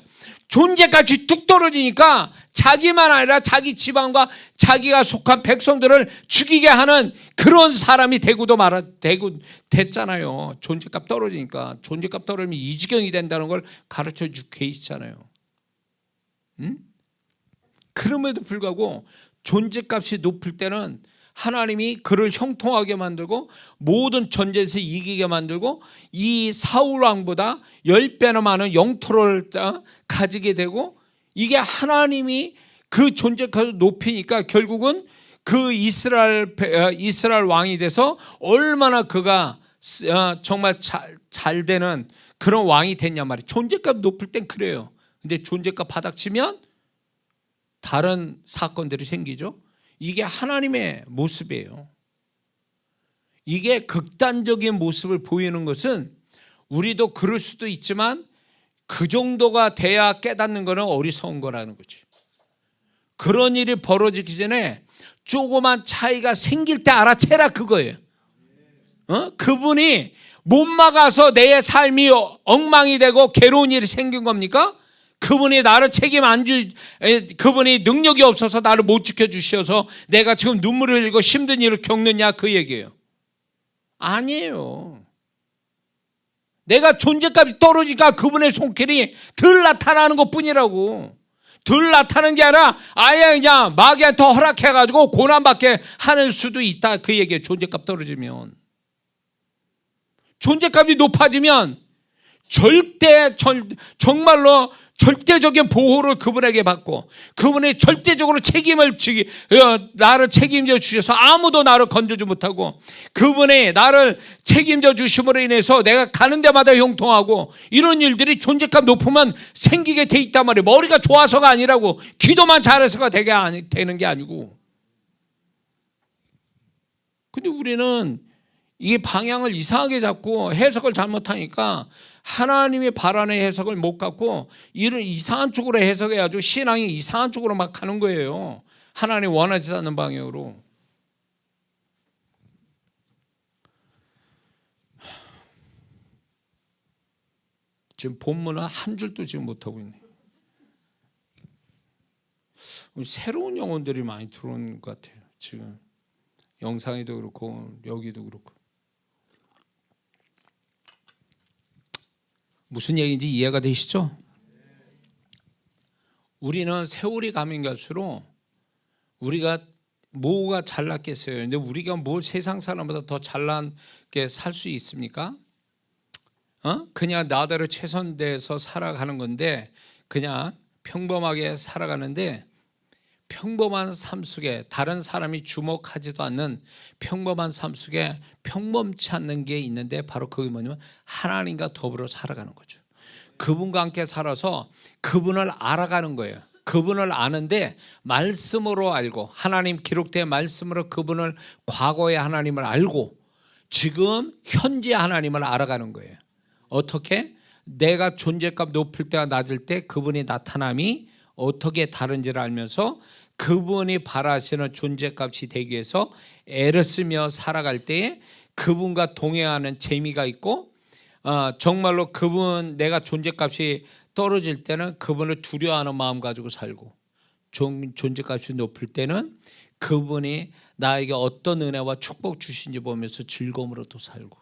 존재값이 뚝 떨어지니까 자기만 아니라 자기 지방과 자기가 속한 백성들을 죽이게 하는 그런 사람이 되고 됐잖아요. 존재값 떨어지니까. 존재값 떨어지면 이 지경이 된다는 걸 가르쳐 주고 계시잖아요. 응? 그럼에도 불구하고 존재값이 높을 때는 하나님이 그를 형통하게 만들고 모든 전쟁에서 이기게 만들고 이 사울 왕보다 10배나 많은 영토를 가지게 되고, 이게 하나님이 그 존재값을 높이니까 결국은 그 이스라엘 왕이 돼서 얼마나 그가 정말 잘 되는 그런 왕이 됐냐 말이에요. 존재값 높을 땐 그래요. 근데 존재값 바닥치면 다른 사건들이 생기죠. 이게 하나님의 모습이에요. 이게 극단적인 모습을 보이는 것은 우리도 그럴 수도 있지만 그 정도가 돼야 깨닫는 것은 어리석은 거라는 거죠. 그런 일이 벌어지기 전에 조그만 차이가 생길 때 알아채라, 그거예요. 그분이 못 막아서 내 삶이 엉망이 되고 괴로운 일이 생긴 겁니까? 그분이 나를 그분이 능력이 없어서 나를 못 지켜주셔서 내가 지금 눈물을 흘리고 힘든 일을 겪느냐, 그 얘기예요. 아니에요. 내가 존재값이 떨어지니까 그분의 손길이 덜 나타나는 것 뿐이라고. 덜 나타나는 게 아니라 아예 그냥 마귀한테 허락해가지고 고난받게 하는 수도 있다, 그 얘기예요. 존재값 떨어지면. 존재값이 높아지면 정말로 절대적인 보호를 그분에게 받고, 그분이 절대적으로 나를 책임져 주셔서 아무도 나를 건져주지 못하고, 그분이 나를 책임져 주심으로 인해서 내가 가는 데마다 형통하고, 이런 일들이 존재감 높으면 생기게 돼 있단 말이에요. 머리가 좋아서가 아니라고, 기도만 잘해서가 되는 게 아니고. 근데 우리는 이 방향을 이상하게 잡고 해석을 잘못하니까 하나님이 바라는 해석을 못 갖고 이런 이상한 쪽으로 해석해가지고 신앙이 이상한 쪽으로 막 가는 거예요. 하나님 원하지 않는 방향으로. 지금 본문은 한 줄도 지금 못하고 있네요. 새로운 영혼들이 많이 들어오는 것 같아요. 지금 영상에도 그렇고 여기도 그렇고. 무슨 얘기인지 이해가 되시죠? 우리는 세월이 가면 갈수록 우리가 뭐가 잘났겠어요? 근데 우리가 뭘 세상 사람보다 더 잘나게 살 수 있습니까? 그냥 나대로 최선 다해서 살아가는 건데, 그냥 평범하게 살아가는데, 평범한 삶 속에 다른 사람이 주목하지도 않는 평범한 삶 속에 평범치 않는 게 있는데, 바로 그게 뭐냐면 하나님과 더불어 살아가는 거죠. 그분과 함께 살아서 그분을 알아가는 거예요. 그분을 아는데 말씀으로 알고, 하나님 기록된 말씀으로 그분을, 과거의 하나님을 알고 지금 현재 하나님을 알아가는 거예요. 어떻게? 내가 존재감 높을 때와 낮을 때 그분이 나타남이 어떻게 다른지를 알면서 그분이 바라시는 존재값이 되기 위해서 애를 쓰며 살아갈 때에 그분과 동행하는 재미가 있고, 정말로 내가 존재값이 떨어질 때는 그분을 두려워하는 마음 가지고 살고, 존재값이 높을 때는 그분이 나에게 어떤 은혜와 축복 주신지 보면서 즐거움으로 또 살고.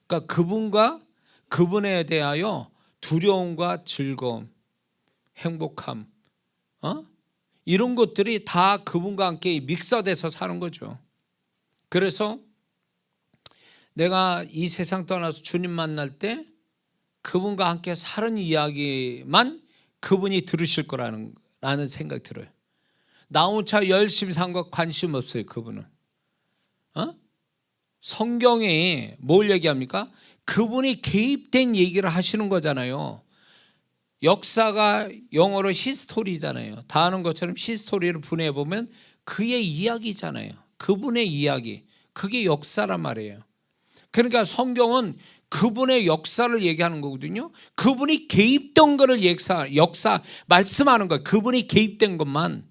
그러니까 그분에 대하여 두려움과 즐거움, 행복함, 이런 것들이 다 그분과 함께 믹서돼서 사는 거죠. 그래서 내가 이 세상 떠나서 주님 만날 때 그분과 함께 사는 이야기만 그분이 들으실 거라는 생각이 들어요. 나 혼자 열심히 산 거 관심 없어요. 그분은. 성경에 뭘 얘기합니까? 그분이 개입된 얘기를 하시는 거잖아요. 역사가 영어로 히스토리잖아요. 다 아는 것처럼 히스토리를 분해해보면 그의 이야기잖아요. 그분의 이야기, 그게 역사란 말이에요. 그러니까 성경은 그분의 역사를 얘기하는 거거든요. 그분이 개입된 거를 역사 말씀하는 거예요. 그분이 개입된 것만.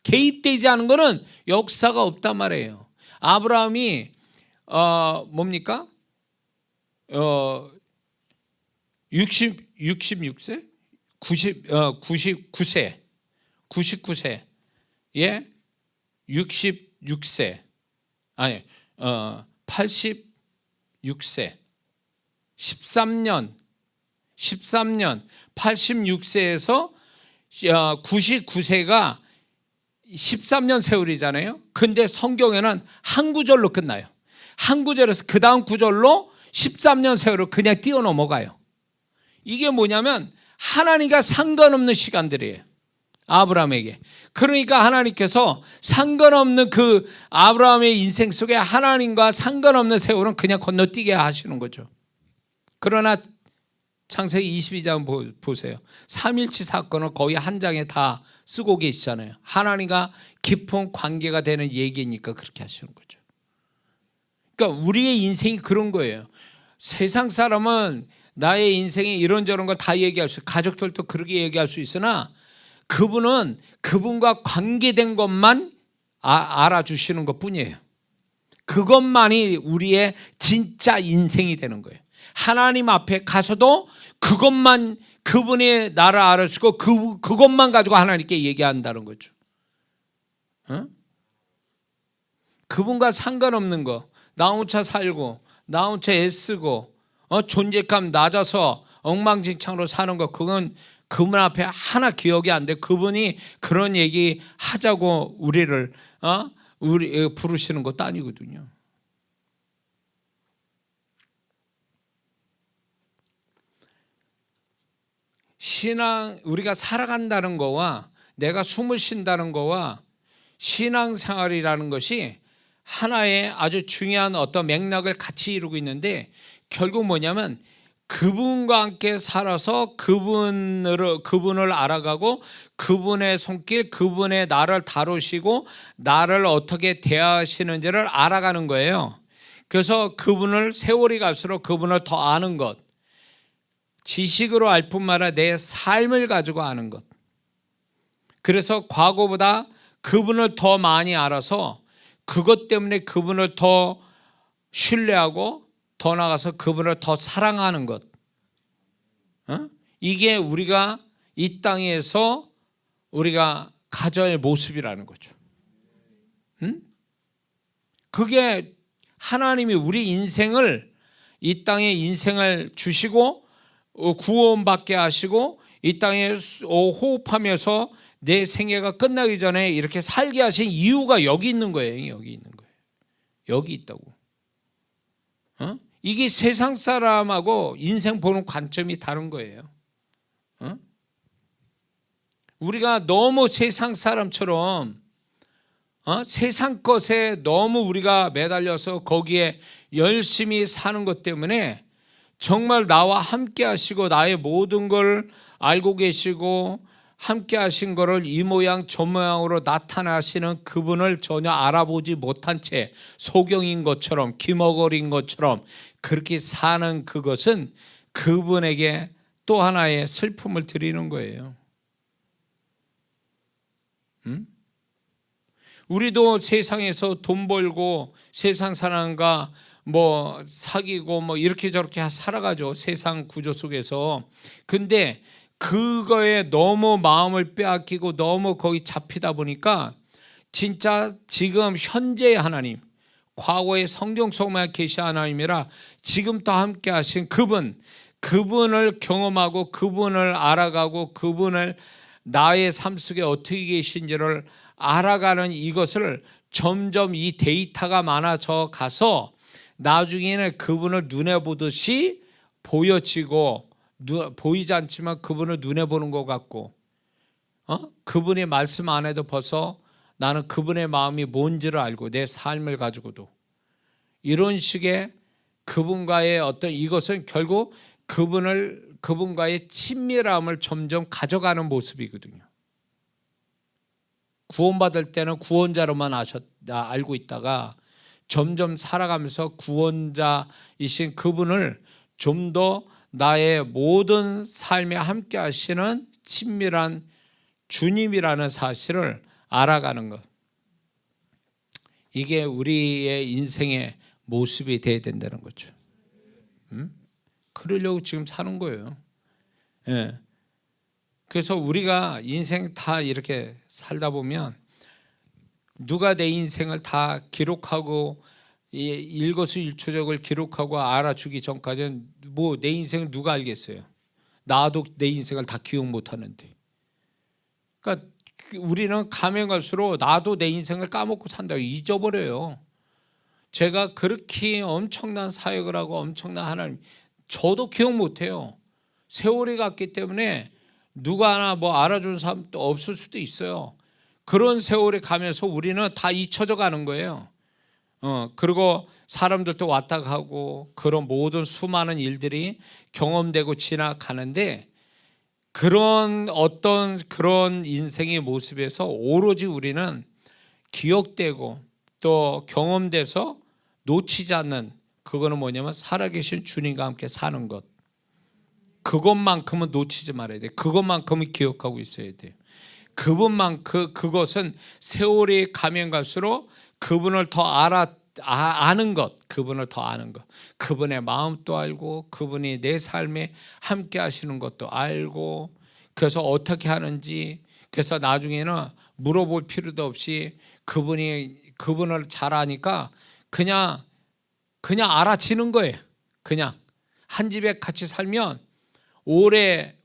개입되지 않은 거는 역사가 없단 말이에요. 아브라함이 뭡니까? 66세? 99세. 예? 66세. 아니, 86세. 13년 86세에서 99세가 13년 세월이잖아요. 근데 성경에는 한 구절로 끝나요. 한 구절에서 그 다음 구절로 13년 세월을 그냥 뛰어넘어가요. 이게 뭐냐면 하나님과 상관없는 시간들이에요. 아브라함에게. 그러니까 하나님께서 상관없는 그 아브라함의 인생 속에 하나님과 상관없는 세월은 그냥 건너뛰게 하시는 거죠. 그러나 창세기 22장 보세요. 3.1치 사건을 거의 한 장에 다 쓰고 계시잖아요. 하나님과 깊은 관계가 되는 얘기니까 그렇게 하시는 거죠. 그러니까 우리의 인생이 그런 거예요. 세상 사람은 나의 인생이 이런저런 걸 다 얘기할 수 있어요. 가족들도 그렇게 얘기할 수 있으나 그분은 그분과 관계된 것만 알아주시는 것뿐이에요. 그것만이 우리의 진짜 인생이 되는 거예요. 하나님 앞에 가서도 그것만, 그분이 나를 알아주고 그것만 가지고 하나님께 얘기한다는 거죠. 그분과 상관없는 거, 나 혼자 살고 나 혼자 애쓰고 존재감 낮아서 엉망진창으로 사는 거, 그건 그분 앞에 하나 기억이 안 돼. 그분이 그런 얘기 하자고 우리를 부르시는 것도 아니거든요. 신앙, 우리가 살아간다는 거와 내가 숨을 쉰다는 거와 신앙생활이라는 것이 하나의 아주 중요한 어떤 맥락을 같이 이루고 있는데, 결국 뭐냐면 그분과 함께 살아서 그분을 알아가고 그분의 손길, 그분의 나를 다루시고 나를 어떻게 대하시는지를 알아가는 거예요. 그래서 그분을 세월이 갈수록 그분을 더 아는 것, 지식으로 알 뿐만 아니라 내 삶을 가지고 아는 것. 그래서 과거보다 그분을 더 많이 알아서 그것 때문에 그분을 더 신뢰하고 더 나아가서 그분을 더 사랑하는 것. 이게 우리가 이 땅에서 우리가 가져야 할 모습이라는 거죠. 그게 하나님이 우리 인생을, 이 땅에 인생을 주시고 구원받게 하시고 이 땅에 호흡하면서 내 생애가 끝나기 전에 이렇게 살게 하신 이유가 여기 있는 거예요. 여기 있는 거예요. 여기 있다고. 이게 세상 사람하고 인생 보는 관점이 다른 거예요. 우리가 너무 세상 사람처럼 세상 것에 너무 우리가 매달려서 거기에 열심히 사는 것 때문에 정말 나와 함께 하시고 나의 모든 걸 알고 계시고 함께 하신 거를 이 모양 저 모양으로 나타나시는 그분을 전혀 알아보지 못한 채 소경인 것처럼 기머거린 것처럼 그렇게 사는 그것은 그분에게 또 하나의 슬픔을 드리는 거예요. 우리도 세상에서 돈 벌고 세상 사람과 뭐 사귀고 뭐 이렇게 저렇게 살아가죠. 세상 구조 속에서. 근데 그거에 너무 마음을 빼앗기고 너무 거기 잡히다 보니까 진짜 지금 현재의 하나님, 과거의 성경 속에만 계신 하나님이라 지금 또 함께 하신 그분을 경험하고 그분을 알아가고 그분을 나의 삶 속에 어떻게 계신지를 알아가는 이것을 점점 이 데이터가 많아져 가서 나중에는 그분을 눈에 보듯이 보여지고 보이지 않지만 그분을 눈에 보는 것 같고 그분의 말씀 안에도 벌써 나는 그분의 마음이 뭔지를 알고 내 삶을 가지고도 이런 식의 그분과의 어떤 이것은 결국 그분과의 친밀함을 점점 가져가는 모습이거든요. 구원받을 때는 구원자로만 알고 있다가 점점 살아가면서 구원자이신 그분을 좀 더 나의 모든 삶에 함께 하시는 친밀한 주님이라는 사실을 알아가는 것, 이게 우리의 인생의 모습이 되어야 된다는 거죠. 그러려고 지금 사는 거예요. 예. 그래서 우리가 인생 다 이렇게 살다 보면 누가 내 인생을 다 기록하고 일거수일투족을 기록하고 알아주기 전까지는 뭐 내 인생을 누가 알겠어요. 나도 내 인생을 다 기억 못하는데. 그러니까 우리는 가면 갈수록 나도 내 인생을 까먹고 산다고 잊어버려요. 제가 그렇게 엄청난 사역을 하고 엄청난 하나님, 저도 기억 못해요. 세월이 갔기 때문에 누가 하나 뭐 알아주는 사람도 없을 수도 있어요. 그런 세월이 가면서 우리는 다 잊혀져 가는 거예요. 그리고 사람들도 왔다 가고 그런 모든 수많은 일들이 경험되고 지나가는데, 그런 어떤 그런 인생의 모습에서 오로지 우리는 기억되고 또 경험돼서 놓치지 않는, 그거는 뭐냐면 살아계신 주님과 함께 사는 것, 그것만큼은 놓치지 말아야 돼. 그것만큼은 기억하고 있어야 돼. 그것은 세월이 가면 갈수록 그분을 더 아는 것, 그분을 더 아는 것, 그분의 마음도 알고 그분이 내 삶에 함께 하시는 것도 알고, 그래서 어떻게 하는지, 그래서 나중에는 물어볼 필요도 없이 그분을 잘 아니까 그냥 알아지는 거예요. 그냥 한 집에 같이 살면,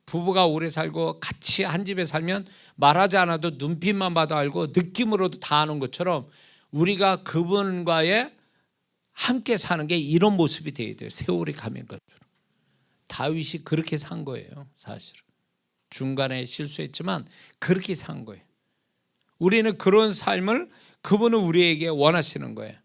부부가 오래 살고 같이 한 집에 살면 말하지 않아도 눈빛만 봐도 알고 느낌으로도 다 아는 것처럼 우리가 그분과의 함께 사는 게 이런 모습이 돼야 돼요. 세월이 가면 갈수록. 다윗이 그렇게 산 거예요. 사실은 중간에 실수했지만 그렇게 산 거예요. 우리는 그런 삶을 그분은 우리에게 원하시는 거예요.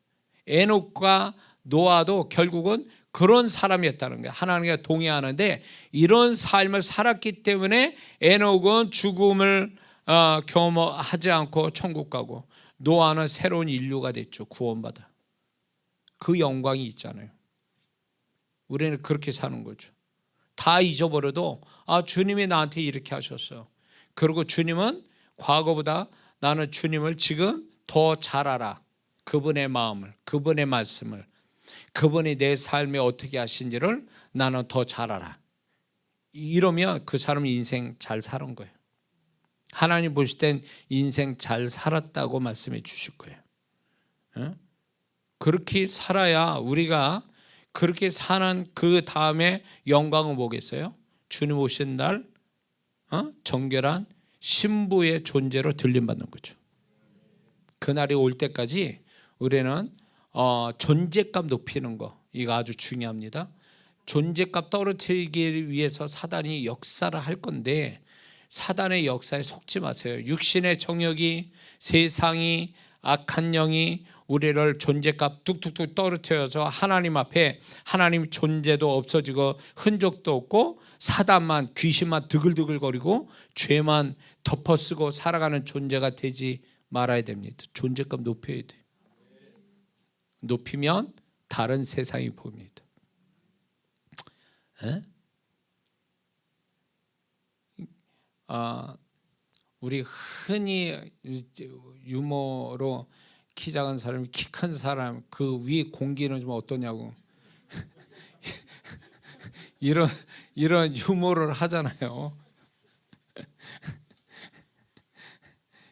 에녹과 노아도 결국은 그런 사람이었다는 거예요. 하나님과 동의하는데 이런 삶을 살았기 때문에 에녹은 죽음을 경험하지 않고 천국 가고, 노아는 새로운 인류가 됐죠. 구원받아. 그 영광이 있잖아요. 우리는 그렇게 사는 거죠. 다 잊어버려도 주님이 나한테 이렇게 하셨어요. 그리고 주님은 과거보다 나는 주님을 지금 더 잘 알아. 그분의 마음을, 그분의 말씀을, 그분이 내 삶에 어떻게 하신지를 나는 더 잘 알아. 이러면 그 사람은 인생 잘 살은 거예요. 하나님 보실 땐 인생 잘 살았다고 말씀해 주실 거예요. 그렇게 살아야 우리가 그렇게 사는 그 다음에 영광을 보겠어요. 주님 오신 날 정결한 신부의 존재로 들림받는 거죠. 그날이 올 때까지 우리는 존재감 높이는 거, 이거 아주 중요합니다. 존재감 떨어뜨리기 위해서 사단이 역사를 할 건데, 사단의 역사에 속지 마세요. 육신의 정욕이, 세상이, 악한 영이 우리를 존재감 뚝뚝뚝 떨어뜨려서 하나님 앞에 하나님 존재도 없어지고 흔적도 없고 사단만, 귀신만 드글드글거리고 죄만 덮어쓰고 살아가는 존재가 되지 말아야 됩니다. 존재감 높여야 돼요. 높이면 다른 세상이 보입니다. 우리 흔히 유머로 키 작은 사람이 키 큰 사람 그 위 공기는 좀 어떠냐고 이런 유머를 하잖아요.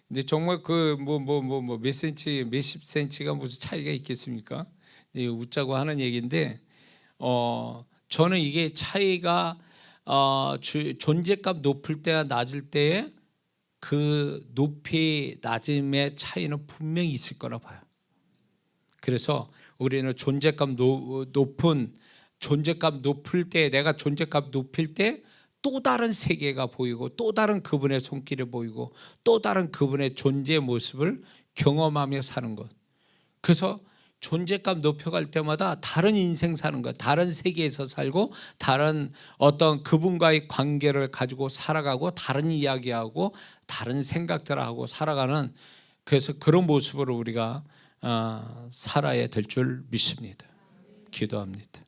근데 정말 그 몇 센치, 몇십 센치가 무슨 차이가 있겠습니까? 웃자고 하는 얘기인데, 저는 이게 차이가 존재감 높을 때와 낮을 때의 그 높이 낮음의 차이는 분명히 있을 거라 봐요. 그래서 우리는 존재감 높을 때, 내가 존재감 높일 때 또 다른 세계가 보이고 또 다른 그분의 손길이 보이고 또 다른 그분의 존재의 모습을 경험하며 사는 것. 그래서 존재감 높여갈 때마다 다른 인생 사는 것, 다른 세계에서 살고 다른 어떤 그분과의 관계를 가지고 살아가고 다른 이야기하고 다른 생각들을 하고 살아가는, 그래서 그런 모습으로 우리가 살아야 될 줄 믿습니다. 기도합니다.